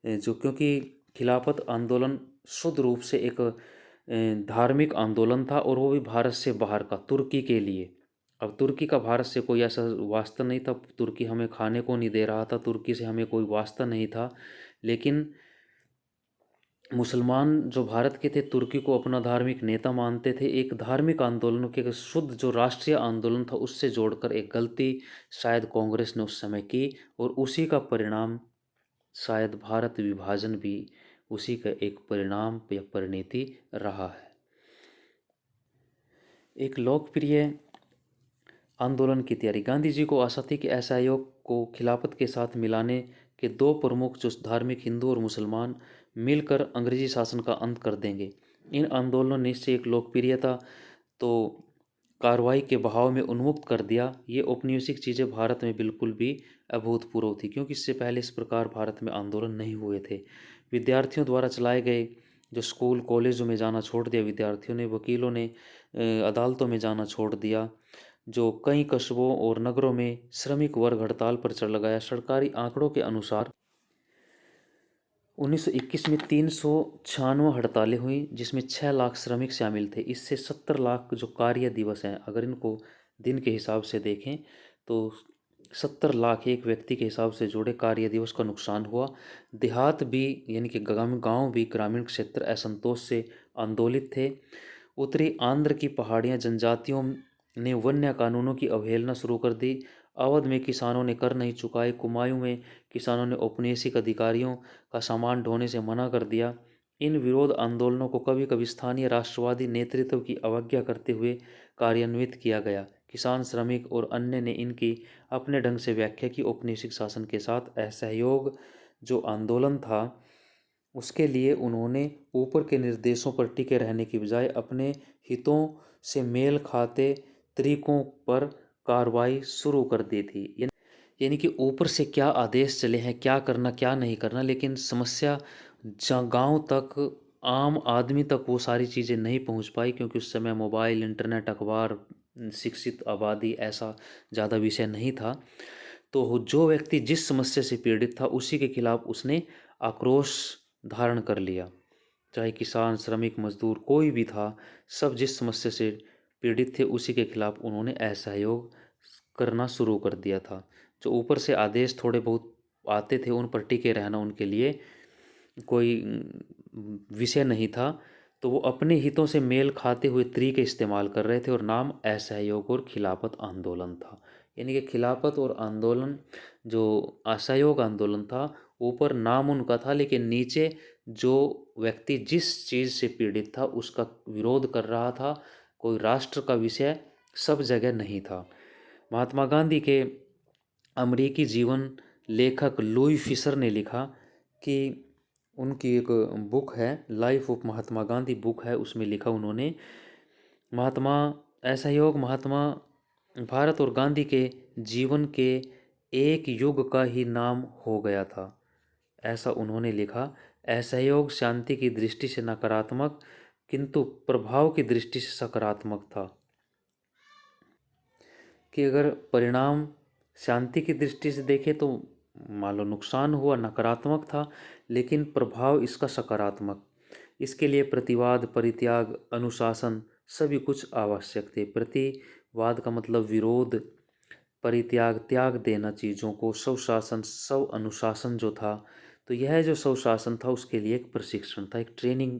जो क्योंकि खिलाफत आंदोलन शुद्ध रूप से एक धार्मिक आंदोलन था, और वो भी भारत से बाहर का, तुर्की के लिए। अब तुर्की का भारत से कोई ऐसा वास्ता नहीं था। तुर्की हमें खाने को नहीं दे रहा था, तुर्की से हमें कोई वास्ता नहीं था। लेकिन मुसलमान जो भारत के थे तुर्की को अपना धार्मिक नेता मानते थे। एक धार्मिक आंदोलन के शुद्ध जो राष्ट्रीय आंदोलन था उससे जोड़कर एक गलती शायद कांग्रेस ने उस समय की, और उसी का परिणाम शायद भारत विभाजन भी उसी का एक परिणाम या परिणति रहा है। एक लोकप्रिय आंदोलन की तैयारी। गांधी जी को आशा थी कि असहयोग को खिलाफत के साथ मिलाने के 2 प्रमुख जो धार्मिक हिंदू और मुसलमान मिलकर अंग्रेजी शासन का अंत कर देंगे। इन आंदोलनों ने इससे एक लोकप्रियता तो कार्रवाई के बहाव में उन्मुक्त कर दिया। ये औपनिवेशिक चीज़ें भारत में बिल्कुल भी अभूतपूर्व थी, क्योंकि इससे पहले इस प्रकार भारत में आंदोलन नहीं हुए थे। विद्यार्थियों द्वारा चलाए गए जो स्कूल कॉलेजों में जाना छोड़ दिया विद्यार्थियों ने, वकीलों ने अदालतों में जाना छोड़ दिया। जो कई कस्बों और नगरों में श्रमिक वर्ग हड़ताल पर चढ़ गया। सरकारी आंकड़ों के अनुसार 1921 में 396 हड़तालें हुई जिसमें 6 लाख श्रमिक शामिल थे। इससे 70 लाख जो कार्य दिवस हैं, अगर इनको दिन के हिसाब से देखें तो 70 लाख एक व्यक्ति के हिसाब से जोड़े कार्य दिवस का नुकसान हुआ। देहात भी यानी कि गांव भी, ग्रामीण क्षेत्र असंतोष से आंदोलित थे। उत्तरी आंध्र की पहाड़ियां जनजातियों ने वन्य कानूनों की अवहेलना शुरू कर दी। अवध में किसानों ने कर नहीं चुकाए। कुमायूं में किसानों ने औपनिवेशिक अधिकारियों का सामान ढोने से मना कर दिया। इन विरोध आंदोलनों को कभी कभी स्थानीय राष्ट्रवादी नेतृत्व की अवज्ञा करते हुए कार्यान्वित किया गया। किसान, श्रमिक और अन्य ने इनकी अपने ढंग से व्याख्या की। औपनिवेशिक शासन के साथ असहयोग जो आंदोलन था, उसके लिए उन्होंने ऊपर के निर्देशों पर टिके रहने की बजाय अपने हितों से मेल खाते तरीकों पर कार्रवाई शुरू कर दी थी। यानी कि ऊपर से क्या आदेश चले हैं, क्या करना क्या नहीं करना, लेकिन समस्या गांव तक, आम आदमी तक वो सारी चीज़ें नहीं पहुंच पाई, क्योंकि उस समय मोबाइल, इंटरनेट, अखबार, शिक्षित आबादी ऐसा ज़्यादा विषय नहीं था। तो जो व्यक्ति जिस समस्या से पीड़ित था उसी के खिलाफ उसने आक्रोश धारण कर लिया। चाहे किसान, श्रमिक, मजदूर कोई भी था, सब जिस समस्या से पीड़ित थे उसी के खिलाफ उन्होंने असहयोग करना शुरू कर दिया था। जो ऊपर से आदेश थोड़े बहुत आते थे उन पर टिके रहना उनके लिए कोई विषय नहीं था। तो वो अपने हितों से मेल खाते हुए तरीके इस्तेमाल कर रहे थे और नाम असहयोग और खिलाफत आंदोलन था। यानी कि खिलाफत और आंदोलन, जो असहयोग आंदोलन था, ऊपर नाम उनका था लेकिन नीचे जो व्यक्ति जिस चीज़ से पीड़ित था उसका विरोध कर रहा था। कोई राष्ट्र का विषय सब जगह नहीं था। महात्मा गांधी के अमेरिकी जीवन लेखक लुई फिशर ने लिखा कि उनकी एक बुक है, life of Mahatma Gandhi book है, उसमें लिखा उन्होंने, महात्मा असहयोग महात्मा भारत और गांधी के जीवन के एक युग का ही नाम हो गया था, ऐसा उन्होंने लिखा। असहयोग शांति की दृष्टि से नकारात्मक किंतु प्रभाव की दृष्टि से सकारात्मक था। कि अगर परिणाम शांति की दृष्टि से देखें तो मान लो नुकसान हुआ, नकारात्मक था, लेकिन प्रभाव इसका सकारात्मक। इसके लिए प्रतिवाद, परित्याग, अनुशासन सभी कुछ आवश्यक थे। प्रतिवाद का मतलब विरोध, परित्याग, त्याग देना चीज़ों को, स्वशासन, स्व अनुशासन जो था। तो यह जो स्वशासन था उसके लिए एक प्रशिक्षण था, एक ट्रेनिंग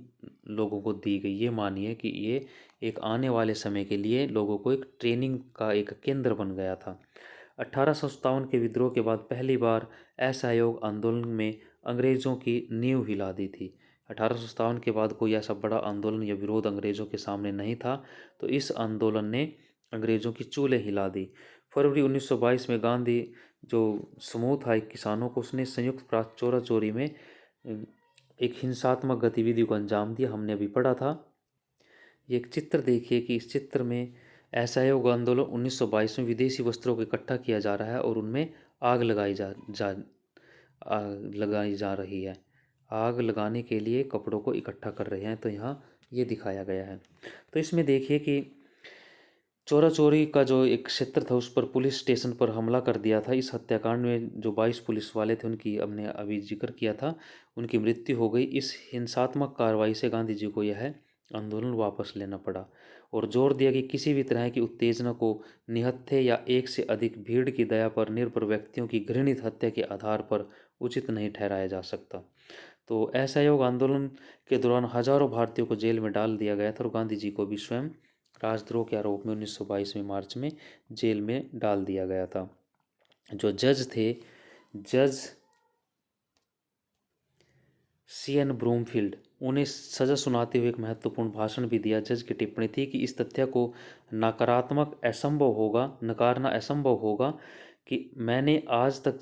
लोगों को दी गई। ये मानिए कि ये एक आने वाले समय के लिए लोगों को एक ट्रेनिंग का एक केंद्र बन गया था। 1857 के विद्रोह के बाद पहली बार असहयोग आंदोलन में अंग्रेज़ों की नींव हिला दी थी। 1857 के बाद कोई ऐसा बड़ा आंदोलन या विरोध अंग्रेज़ों के सामने नहीं था, तो इस आंदोलन ने अंग्रेज़ों की चूल्हे हिला दी। फरवरी 1922 में गांधी जो समूह था एक किसानों को, उसने संयुक्त चोरा चोरी में एक हिंसात्मक गतिविधि को अंजाम दिया। हमने अभी पढ़ा था। ये एक चित्र देखिए कि इस चित्र में असहयोग आंदोलन 1922 में विदेशी वस्त्रों को इकट्ठा किया जा रहा है और उनमें आग लगाई जा रही है। आग लगाने के लिए कपड़ों को इकट्ठा कर रहे हैं, तो यहाँ ये दिखाया गया है। तो इसमें देखिए कि चोरा चोरी का जो एक क्षेत्र था उस पर पुलिस स्टेशन पर हमला कर दिया था। इस हत्याकांड में जो 22 पुलिस वाले थे उनकी हमने अभी जिक्र किया था, उनकी मृत्यु हो गई। इस हिंसात्मक कार्रवाई से गांधी जी को यह आंदोलन वापस लेना पड़ा और जोर दिया कि किसी भी तरह की उत्तेजना को निहत्थे या एक से अधिक भीड़ की दया पर निर्भर व्यक्तियों की घृणित हत्या के आधार पर उचित नहीं ठहराया जा सकता। तो असहयोग आंदोलन के दौरान हजारों भारतीयों को जेल में डाल दिया गया था और गांधी जी को भी स्वयं राजद्रोह के आरोप में 1922 में मार्च में जेल में डाल दिया गया था। जो जज थे, जज CN ब्रूमफील्ड, उन्हें सज़ा सुनाते हुए एक महत्वपूर्ण भाषण भी दिया। जज की टिप्पणी थी कि इस तथ्य को नकारना असंभव होगा कि मैंने आज तक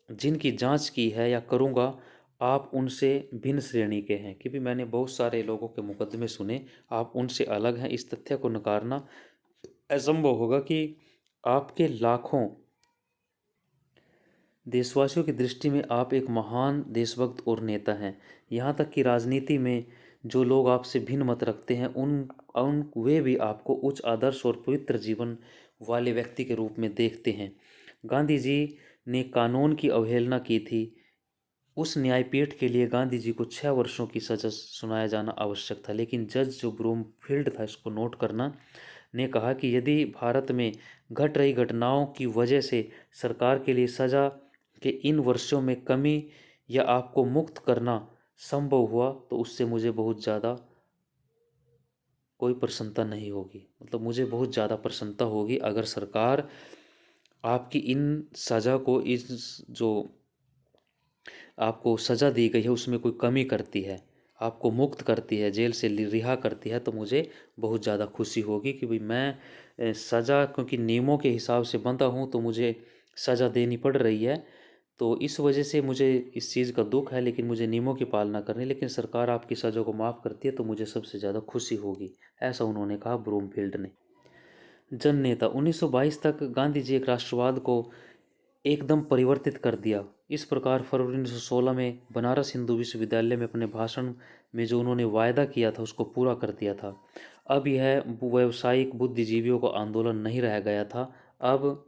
जिनकी जांच की है या करूंगा, आप उनसे भिन्न श्रेणी के हैं। कि भी मैंने बहुत सारे लोगों के मुकदमे सुने, आप उनसे अलग हैं। इस तथ्य को नकारना असंभव होगा कि आपके लाखों देशवासियों की दृष्टि में आप एक महान देशभक्त और नेता हैं। यहाँ तक कि राजनीति में जो लोग आपसे भिन्न मत रखते हैं उन उन वे भी आपको उच्च आदर्श और पवित्र जीवन वाले व्यक्ति के रूप में देखते हैं। गांधी जी ने कानून की अवहेलना की थी। उस न्यायपीठ के लिए गांधी जी को 6 वर्षों की सजा सुनाया जाना आवश्यक था, लेकिन जज जो ब्रूमफील्ड था, इसको नोट करना, ने कहा कि यदि भारत में घट रही घटनाओं की वजह से सरकार के लिए सजा के इन वर्षों में कमी या आपको मुक्त करना संभव हुआ तो उससे मुझे बहुत ज़्यादा कोई प्रसन्नता नहीं होगी। मतलब मुझे बहुत ज़्यादा प्रसन्नता होगी अगर सरकार आपकी इन सज़ा को, इस जो आपको सज़ा दी गई है उसमें कोई कमी करती है, आपको मुक्त करती है, जेल से रिहा करती है, तो मुझे बहुत ज़्यादा खुशी होगी कि भाई मैं सज़ा, क्योंकि नियमों के हिसाब से बंधा हूँ तो मुझे सज़ा देनी पड़ रही है, तो इस वजह से मुझे इस चीज़ का दुख है, लेकिन मुझे नियमों की पालना करनी, लेकिन सरकार आपकी सज़ा को माफ़ करती है तो मुझे सबसे ज़्यादा खुशी होगी। ऐसा उन्होंने कहा ब्रूमफील्ड ने। जन नेता 1922 तक गांधी जी एक राष्ट्रवाद को एकदम परिवर्तित कर दिया। इस प्रकार फरवरी 1916 में बनारस हिंदू विश्वविद्यालय में अपने भाषण में जो उन्होंने वायदा किया था उसको पूरा कर दिया था। अब यह व्यावसायिक बुद्धिजीवियों का आंदोलन नहीं रह गया था। अब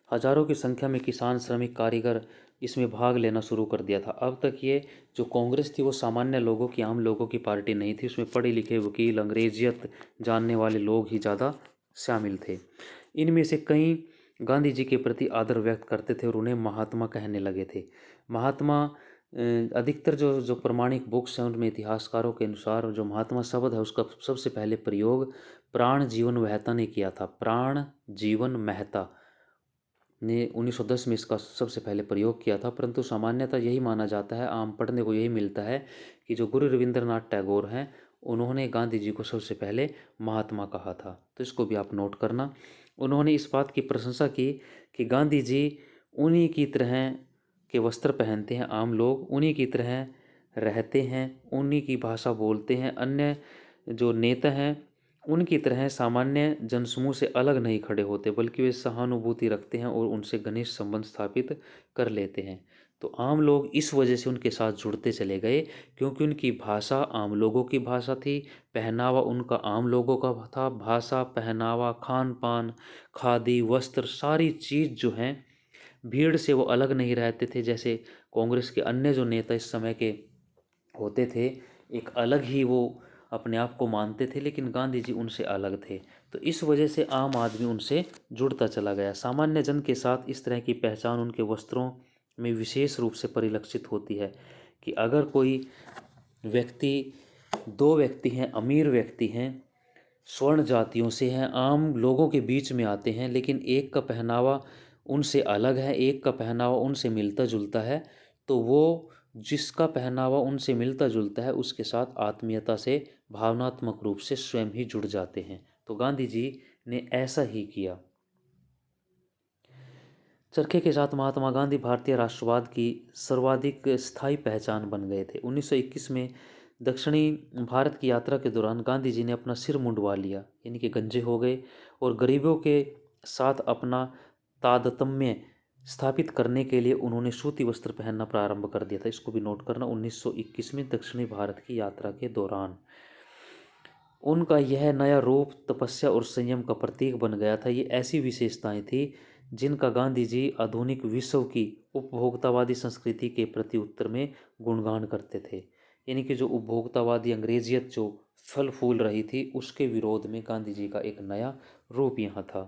हजारों की संख्या में किसान, श्रमिक, कारीगर इसमें भाग लेना शुरू कर दिया था। अब तक ये जो कांग्रेस थी वो सामान्य लोगों की, आम लोगों की पार्टी नहीं थी। उसमें पढ़े लिखे वकील, अंग्रेजियत जानने वाले लोग ही ज़्यादा शामिल थे। इनमें से कई गांधी जी के प्रति आदर व्यक्त करते थे और उन्हें महात्मा कहने लगे थे। महात्मा, अधिकतर जो जो प्रमाणिक बुक्स हैं उनमें इतिहासकारों के अनुसार जो महात्मा शब्द है उसका सबसे पहले प्रयोग प्राण जीवन मेहता ने किया था। प्राण जीवन मेहता ने 1910 में इसका सबसे पहले प्रयोग किया था, परंतु सामान्यतः यही माना जाता है, आम पढ़ने को यही मिलता है कि जो गुरु रविंद्रनाथ टैगोर हैं उन्होंने गांधी जी को सबसे पहले महात्मा कहा था। तो इसको भी आप नोट करना। उन्होंने इस बात की प्रशंसा की कि गांधी जी उन्हीं की तरह के वस्त्र पहनते हैं, आम लोग उन्हीं की तरह रहते हैं, उन्हीं की भाषा बोलते हैं, अन्य जो नेता हैं उनकी तरह सामान्य जनसमूह से अलग नहीं खड़े होते, बल्कि वे सहानुभूति रखते हैं और उनसे घनिष्ठ संबंध स्थापित कर लेते हैं। तो आम लोग इस वजह से उनके साथ जुड़ते चले गए, क्योंकि उनकी भाषा आम लोगों की भाषा थी, पहनावा उनका आम लोगों का था। भाषा, पहनावा, खान पान, खादी, वस्त्र, सारी चीज़ जो हैं, भीड़ से वो अलग नहीं रहते थे। जैसे कांग्रेस के अन्य जो नेता इस समय के होते थे, एक अलग ही वो अपने आप को मानते थे, लेकिन गांधी जी उनसे अलग थे। तो इस वजह से आम आदमी उनसे जुड़ता चला गया। सामान्य जन के साथ इस तरह की पहचान उनके वस्त्रों में विशेष रूप से परिलक्षित होती है कि अगर कोई व्यक्ति, दो व्यक्ति हैं, अमीर व्यक्ति हैं, स्वर्ण जातियों से हैं, आम लोगों के बीच में आते हैं, लेकिन एक का पहनावा उनसे अलग है, एक का पहनावा उनसे मिलता जुलता है, तो वो जिसका पहनावा उनसे मिलता जुलता है उसके साथ आत्मीयता से, भावनात्मक रूप से स्वयं ही जुड़ जाते हैं। तो गांधी जी ने ऐसा ही किया। चरखे के साथ महात्मा गांधी भारतीय राष्ट्रवाद की सर्वाधिक स्थायी पहचान बन गए थे। 1921 में दक्षिणी भारत की यात्रा के दौरान गांधी जी ने अपना सिर मुंडवा लिया, यानी कि गंजे हो गए, और गरीबों के साथ अपना तादात्म्य स्थापित करने के लिए उन्होंने सूती वस्त्र पहनना प्रारंभ कर दिया था। इसको भी नोट करना। 1921 में दक्षिणी भारत की यात्रा के दौरान उनका यह नया रूप तपस्या और संयम का प्रतीक बन गया था। ये ऐसी विशेषताएं थी जिनका गांधी जी आधुनिक विश्व की उपभोक्तावादी संस्कृति के प्रति उत्तर में गुणगान करते थे। यानी कि जो उपभोक्तावादी अंग्रेजियत जो फल फूल रही थी उसके विरोध में गांधी जी का एक नया रूप यहाँ था।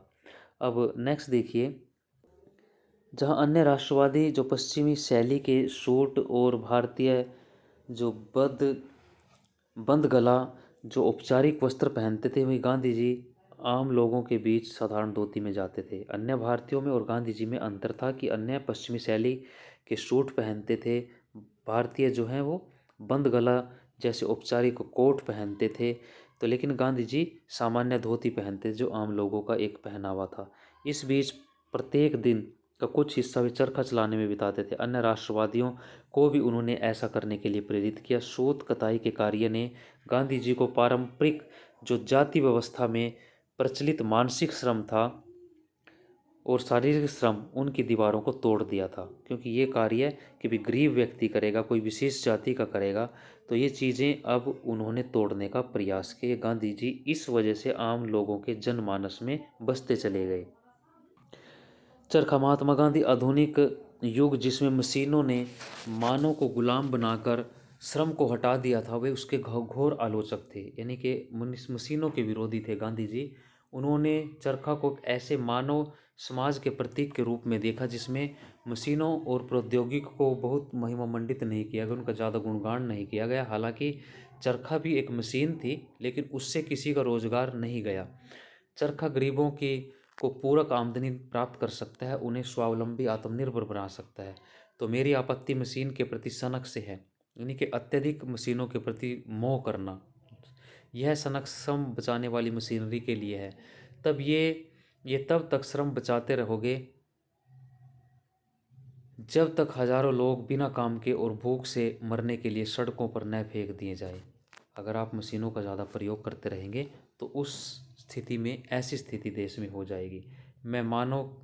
अब नेक्स्ट देखिए, जहाँ अन्य राष्ट्रवादी जो पश्चिमी शैली के सूट और भारतीय जो बंद गला जो औपचारिक वस्त्र पहनते थे, वही गांधी जी आम लोगों के बीच साधारण धोती में जाते थे। अन्य भारतीयों में और गांधी जी में अंतर था कि अन्य पश्चिमी शैली के सूट पहनते थे, भारतीय जो हैं वो बंद गला जैसे औपचारिक कोट पहनते थे, तो लेकिन गांधी जी सामान्य धोती पहनते जो आम लोगों का एक पहनावा था। इस बीच प्रत्येक दिन का कुछ हिस्सा वे चरखा चलाने में बिताते थे। अन्य राष्ट्रवादियों को भी उन्होंने ऐसा करने के लिए प्रेरित किया। सूत कताई के कार्य ने गांधी जी को पारंपरिक जो जाति व्यवस्था में प्रचलित मानसिक श्रम था और शारीरिक श्रम, उनकी दीवारों को तोड़ दिया था, क्योंकि ये कार्य कि भी गरीब व्यक्ति करेगा, कोई विशेष जाति का करेगा, तो ये चीज़ें अब उन्होंने तोड़ने का प्रयास किया। गांधी जी इस वजह से आम लोगों के जनमानस में बसते चले गए। चरखा, महात्मा गांधी आधुनिक युग जिसमें मशीनों ने मानव को गुलाम बनाकर श्रम को हटा दिया था, वे उसके घोर आलोचक थे, यानी कि मशीनों के विरोधी थे गांधी जी। उन्होंने चरखा को एक ऐसे मानव समाज के प्रतीक के रूप में देखा जिसमें मशीनों और प्रौद्योगिकी को बहुत महिमा मंडित नहीं किया गया, उनका ज़्यादा गुणगान नहीं किया गया। हालांकि चरखा भी एक मशीन थी, लेकिन उससे किसी का रोजगार नहीं गया। चरखा गरीबों की को पूरक आमदनी प्राप्त कर सकता है, उन्हें स्वावलंबी आत्मनिर्भर बना सकता है। तो मेरी आपत्ति मशीन के प्रति सनक से है, यानी कि अत्यधिक मशीनों के प्रति मोह करना। यह सनक श्रम बचाने वाली मशीनरी के लिए है। तब ये तब तक श्रम बचाते रहोगे जब तक हजारों लोग बिना काम के और भूख से मरने के लिए सड़कों पर न फेंक दिए जाए। अगर आप मशीनों का ज़्यादा प्रयोग करते रहेंगे तो उस स्थिति में, ऐसी स्थिति देश में हो जाएगी। मैं मानव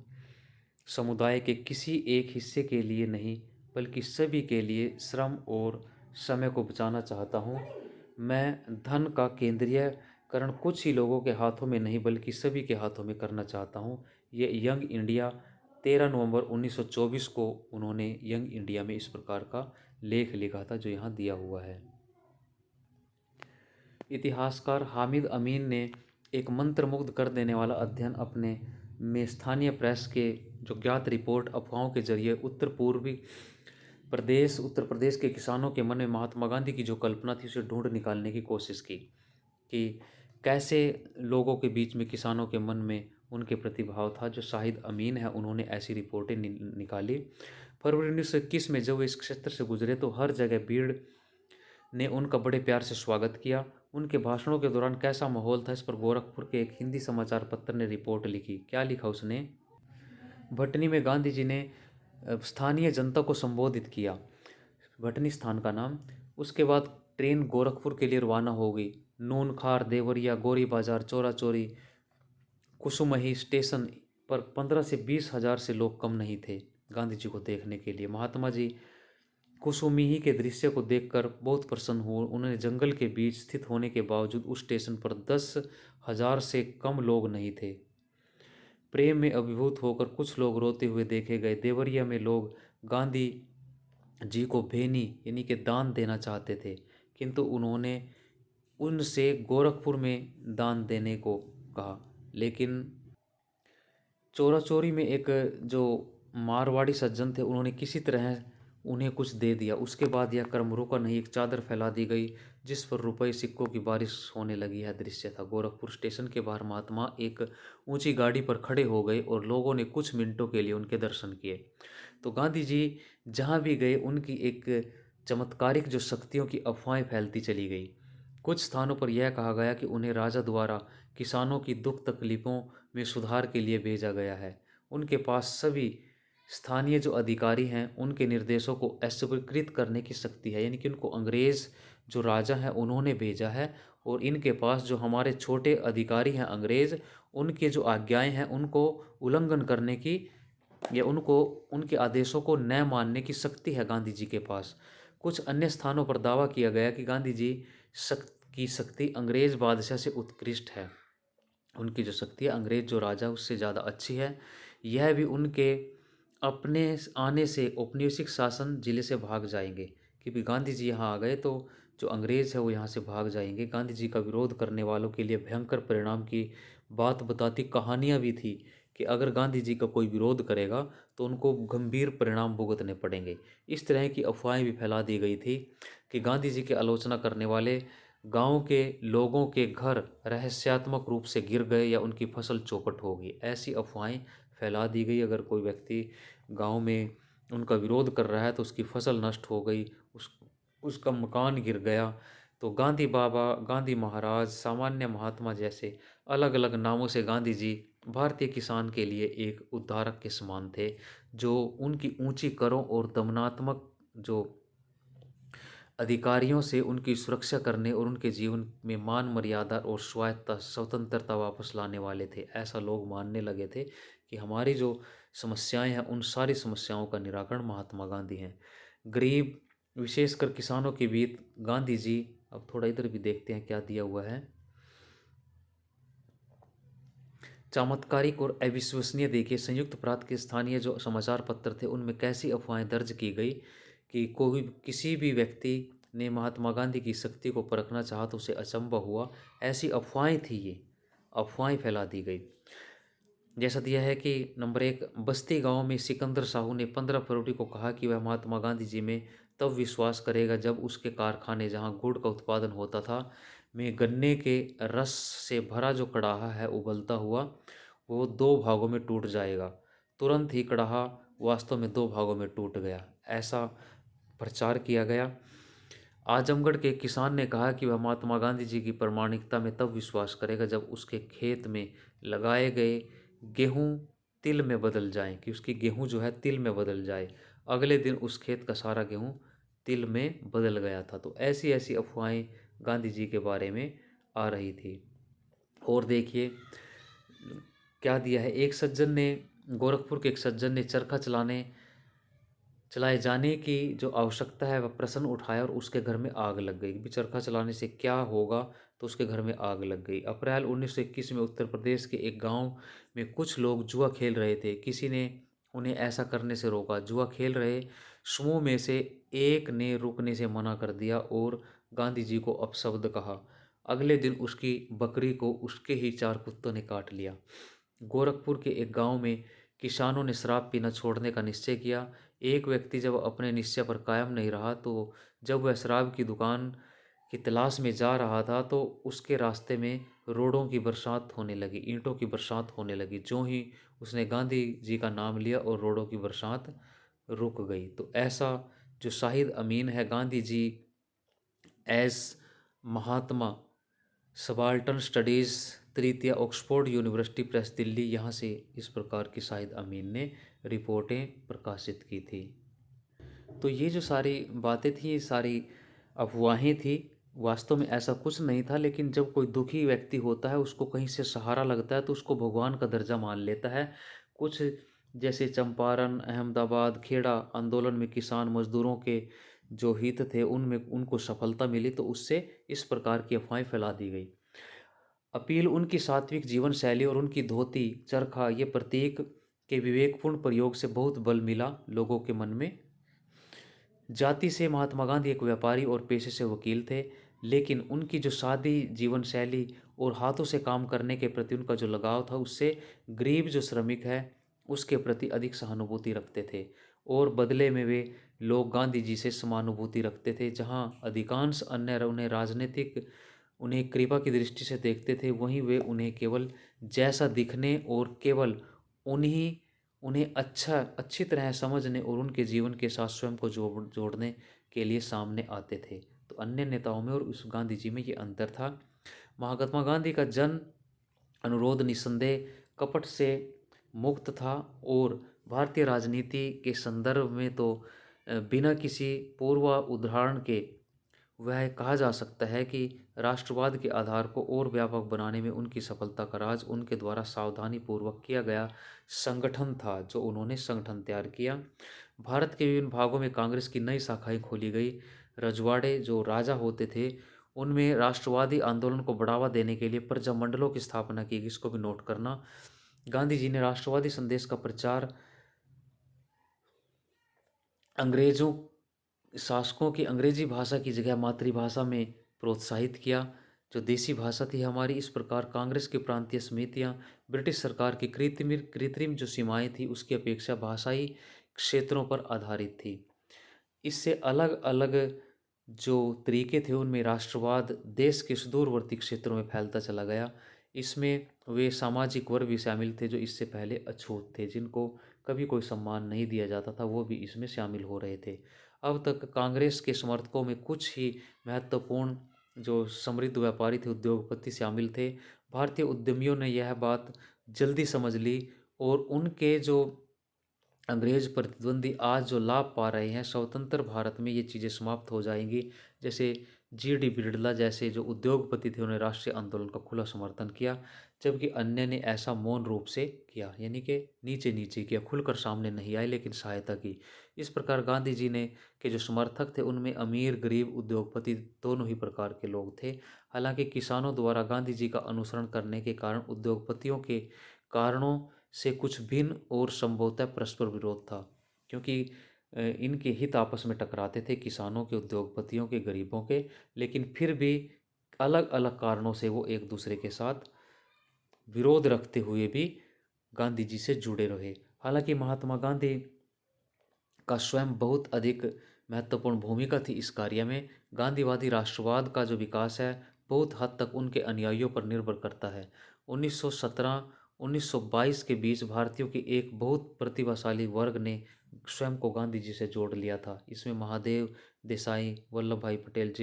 समुदाय के किसी एक हिस्से के लिए नहीं, बल्कि सभी के लिए श्रम और समय को बचाना चाहता हूँ। मैं धन का केंद्रीयकरण कुछ ही लोगों के हाथों में नहीं, बल्कि सभी के हाथों में करना चाहता हूँ। ये यंग इंडिया 13 नवंबर 1924 को उन्होंने यंग इंडिया में इस प्रकार का लेख लिखा था, जो यहाँ दिया हुआ है। इतिहासकार हामिद अमीन ने एक मंत्रमुग्ध कर देने वाला अध्ययन अपने में स्थानीय प्रेस के जो ज्ञात रिपोर्ट अफवाहों के जरिए उत्तर प्रदेश के किसानों के मन में महात्मा गांधी की जो कल्पना थी उसे ढूंढ निकालने की कोशिश की कि कैसे लोगों के बीच में, किसानों के मन में उनके प्रतिभाव था। जो शाहिद अमीन है, उन्होंने ऐसी रिपोर्टें निकाली। फरवरी 1921 में जब वे इस क्षेत्र से गुजरे तो हर जगह भीड़ ने उनका बड़े प्यार से स्वागत किया। उनके भाषणों के दौरान कैसा माहौल था, इस पर गोरखपुर के एक हिंदी समाचार पत्र ने रिपोर्ट लिखी। क्या लिखा उसने? भटनी में गांधी जी ने स्थानीय जनता को संबोधित किया, भटनी स्थान का नाम। उसके बाद ट्रेन गोरखपुर के लिए रवाना हो गई। नूनखार, देवरिया, गोरी बाजार, चोरा चोरी, कुसुमही स्टेशन पर 15 से 20 हजार से लोग कम नहीं थे गांधी जी को देखने के लिए। महात्मा जी कुसुमिही के दृश्य को देखकर बहुत प्रसन्न हुए। उन्होंने जंगल के बीच स्थित होने के बावजूद उस स्टेशन पर 10,000 से कम लोग नहीं थे। प्रेम में अभिभूत होकर कुछ लोग रोते हुए देखे गए। देवरिया में लोग गांधी जी को भेनी यानी कि दान देना चाहते थे, किंतु उन्होंने उनसे गोरखपुर में दान देने को कहा। लेकिन चोरा चोरी में एक जो मारवाड़ी सज्जन थे, उन्होंने किसी तरह उन्हें कुछ दे दिया। उसके बाद यह क्रम रुका नहीं, एक चादर फैला दी गई जिस पर रुपए सिक्कों की बारिश होने लगी। यह दृश्य था। गोरखपुर स्टेशन के बाहर महात्मा एक ऊंची गाड़ी पर खड़े हो गए और लोगों ने कुछ मिनटों के लिए उनके दर्शन किए। तो गांधी जी जहाँ भी गए उनकी एक चमत्कारिक जो शक्तियों की अफवाहें फैलती चली गई। कुछ स्थानों पर यह कहा गया कि उन्हें राजा द्वारा किसानों की दुख तकलीफ़ों में सुधार के लिए भेजा गया है। उनके पास सभी स्थानीय जो अधिकारी हैं उनके निर्देशों को अस्वीकृत करने की शक्ति है, यानी कि उनको अंग्रेज़ जो राजा हैं उन्होंने भेजा है। और इनके पास जो हमारे छोटे अधिकारी हैं अंग्रेज़, उनके जो आज्ञाएं हैं उनको उल्लंघन करने की या उनको उनके आदेशों को न मानने की शक्ति है गांधी जी के पास। कुछ अन्य स्थानों पर दावा किया गया कि गांधी जी की शक्ति अंग्रेज़ बादशाह से उत्कृष्ट है। उनकी जो शक्ति है अंग्रेज़ जो राजा उससे ज़्यादा अच्छी है। यह भी उनके अपने आने से औपनिवेशिक शासन जिले से भाग जाएंगे, क्योंकि गांधी जी यहाँ आ गए तो जो अंग्रेज़ है वो यहाँ से भाग जाएंगे। गांधी जी का विरोध करने वालों के लिए भयंकर परिणाम की बात बताती कहानियाँ भी थी कि अगर गांधी जी का कोई विरोध करेगा तो उनको गंभीर परिणाम भुगतने पड़ेंगे। इस तरह की अफवाहें भी फैला दी गई थी कि गांधी जी की आलोचना करने वाले गांव के लोगों के घर रहस्यात्मक रूप से गिर गए या उनकी फसल चौपट हो गई। ऐसी अफवाहें फैला दी गई। अगर कोई व्यक्ति गांव में उनका विरोध कर रहा है तो उसकी फसल नष्ट हो गई, उसका मकान गिर गया। तो गांधी बाबा, गांधी महाराज, सामान्य महात्मा जैसे अलग अलग नामों से गांधी जी भारतीय किसान के लिए एक उद्धारक के समान थे, जो उनकी ऊंची करों और दमनात्मक जो अधिकारियों से उनकी सुरक्षा करने और उनके जीवन में मान मर्यादा और स्वायत्ता स्वतंत्रता वापस लाने वाले थे। ऐसा लोग मानने लगे थे कि हमारी जो समस्याएं हैं उन सारी समस्याओं का निराकरण महात्मा गांधी हैं। गरीब विशेषकर किसानों के बीच गांधी जी, अब थोड़ा इधर भी देखते हैं क्या दिया हुआ है। चमत्कारिक और अविश्वसनीय देखिए, संयुक्त प्रांत के स्थानीय जो समाचार पत्र थे उनमें कैसी अफवाहें दर्ज की गई कि कोई किसी भी व्यक्ति ने महात्मा गांधी की शक्ति को परखना चाहा तो उसे अचंभा हुआ। ऐसी अफवाहें थी, ये अफवाहें फैला दी गई। जैसा दिया है कि नंबर 1, बस्ती गांव में सिकंदर साहू ने 15 फरवरी को कहा कि वह महात्मा गांधी जी में तब विश्वास करेगा जब उसके कारखाने जहां गुड़ का उत्पादन होता था में गन्ने के रस से भरा जो कड़ाहा है उबलता हुआ वो दो भागों में टूट जाएगा। तुरंत ही कड़ाहा वास्तव में दो भागों में टूट गया, ऐसा प्रचार किया गया। आजमगढ़ के एक किसान ने कहा कि वह महात्मा गांधी जी की प्रामाणिकता में तब विश्वास करेगा जब उसके खेत में लगाए गए गेहूं तिल में बदल जाए, कि उसकी गेहूं जो है तिल में बदल जाए। अगले दिन उस खेत का सारा गेहूं तिल में बदल गया था। तो ऐसी ऐसी अफवाहें गांधी जी के बारे में आ रही थी। और देखिए क्या दिया है, एक सज्जन ने, गोरखपुर के एक सज्जन ने चरखा चलाए जाने की जो आवश्यकता है वह प्रश्न उठाया और उसके घर में आग लग गई कि चरखा चलाने से क्या होगा, तो उसके घर में आग लग गई। अप्रैल 1921 में उत्तर प्रदेश के एक गांव में कुछ लोग जुआ खेल रहे थे। किसी ने उन्हें ऐसा करने से रोका। जुआ खेल रहे समूह में से एक ने रुकने से मना कर दिया और गांधी जी को अपशब्द कहा। अगले दिन उसकी बकरी को उसके ही 4 कुत्तों ने काट लिया। गोरखपुर के एक गांव में किसानों ने शराब पीना छोड़ने का निश्चय किया। एक व्यक्ति जब अपने निश्चय पर कायम नहीं रहा तो जब वह शराब की दुकान की तलाश में जा रहा था तो उसके रास्ते में रोड़ों की बरसात होने लगी, ईंटों की बरसात होने लगी। जो ही उसने गांधी जी का नाम लिया और रोड़ों की बरसात रुक गई। तो ऐसा जो शाहिद अमीन है, गांधी जी एज महात्मा, सबाल्टन स्टडीज़, तृतीय ऑक्सफोर्ड यूनिवर्सिटी प्रेस दिल्ली, यहाँ से इस प्रकार की शाहिद अमीन ने रिपोर्टें प्रकाशित की थी। तो ये जो सारी बातें थी ये सारी अफवाहें थी, वास्तव में ऐसा कुछ नहीं था। लेकिन जब कोई दुखी व्यक्ति होता है उसको कहीं से सहारा लगता है तो उसको भगवान का दर्जा मान लेता है। कुछ जैसे चंपारण, अहमदाबाद, खेड़ा आंदोलन में किसान मजदूरों के जो हित थे उनमें उनको सफलता मिली, तो उससे इस प्रकार की अफवाहें फैला दी गई। अपील उनकी सात्विक जीवन शैली और उनकी धोती चरखा ये प्रतीक के विवेकपूर्ण प्रयोग से बहुत बल मिला लोगों के मन में। जाति से महात्मा गांधी एक व्यापारी और पेशे से वकील थे, लेकिन उनकी जो सादी जीवन शैली और हाथों से काम करने के प्रति उनका जो लगाव था उससे गरीब जो श्रमिक है उसके प्रति अधिक सहानुभूति रखते थे। और बदले में वे लोग गांधी जी से समानुभूति रखते थे। जहां अधिकांश अन्य उन्हें राजनीतिक, उन्हें कृपा की दृष्टि से देखते थे, वहीं वे उन्हें केवल जैसा दिखने और केवल उन्हीं उन्हें अच्छी तरह समझने और उनके जीवन के साथ स्वयं को जोड़ने के लिए सामने आते थे। तो अन्य नेताओं में और उस गांधी जी में ये अंतर था। महात्मा गांधी का जन अनुरोध निस्संदेह कपट से मुक्त था और भारतीय राजनीति के संदर्भ में तो बिना किसी पूर्व उदाहरण के वह कहा जा सकता है कि राष्ट्रवाद के आधार को और व्यापक बनाने में उनकी सफलता का राज उनके द्वारा सावधानी पूर्वक किया गया संगठन था, जो उन्होंने संगठन तैयार किया। भारत के विभिन्न भागों में कांग्रेस की नई शाखाएं खोली गई। रजवाड़े जो राजा होते थे उनमें राष्ट्रवादी आंदोलन को बढ़ावा देने के लिए प्रजामंडलों की स्थापना की गई, इसको भी नोट करना। गांधी जी ने राष्ट्रवादी संदेश का प्रचार अंग्रेजों शासकों की अंग्रेजी भाषा की जगह मातृभाषा में प्रोत्साहित किया। जो देसी भाषा थी हमारी, इस प्रकार कांग्रेस की प्रांतीय समितियां ब्रिटिश सरकार की कृत्रिम जो सीमाएं थी उसकी अपेक्षा भाषाई क्षेत्रों पर आधारित थी। इससे अलग अलग जो तरीके थे उनमें राष्ट्रवाद देश के सुदूरवर्ती क्षेत्रों में फैलता चला गया। इसमें वे सामाजिक वर्ग भी शामिल थे जो इससे पहले अछूत थे, जिनको कभी कोई सम्मान नहीं दिया जाता था, वो भी इसमें शामिल हो रहे थे। अब तक कांग्रेस के समर्थकों में कुछ ही महत्वपूर्ण जो समृद्ध व्यापारी थे, उद्योगपति शामिल थे। भारतीय उद्यमियों ने यह बात जल्दी समझ ली और उनके जो अंग्रेज प्रतिद्वंदी आज जो लाभ पा रहे हैं, स्वतंत्र भारत में ये चीज़ें समाप्त हो जाएंगी। जैसे जी.डी. बिरला जैसे जो उद्योगपति थे उन्होंने राष्ट्रीय आंदोलन का खुला समर्थन किया, जबकि अन्य ने ऐसा मौन रूप से किया, यानी कि नीचे नीचे किया, खुलकर सामने नहीं आए लेकिन सहायता की। इस प्रकार गांधी जी ने के जो समर्थक थे उनमें अमीर गरीब उद्योगपति दोनों ही प्रकार के लोग थे। हालांकि किसानों द्वारा गांधी जी का अनुसरण करने के कारण उद्योगपतियों के कारणों से कुछ भिन्न और संभवतः परस्पर विरोध था, क्योंकि इनके हित आपस में टकराते थे, किसानों के, उद्योगपतियों के, गरीबों के। लेकिन फिर भी अलग अलग कारणों से वो एक दूसरे के साथ विरोध रखते हुए भी गांधी जी से जुड़े रहे। हालांकि महात्मा गांधी का स्वयं बहुत अधिक महत्वपूर्ण भूमिका थी इस कार्य में। गांधीवादी राष्ट्रवाद का जो विकास है बहुत हद तक उनके अनुयायियों पर निर्भर करता है। 1917-1922 के बीच भारतीयों के एक बहुत प्रतिभाशाली वर्ग ने स्वयं को गांधी जी से जोड़ लिया था। इसमें महादेव देसाई, वल्लभ भाई पटेल, जे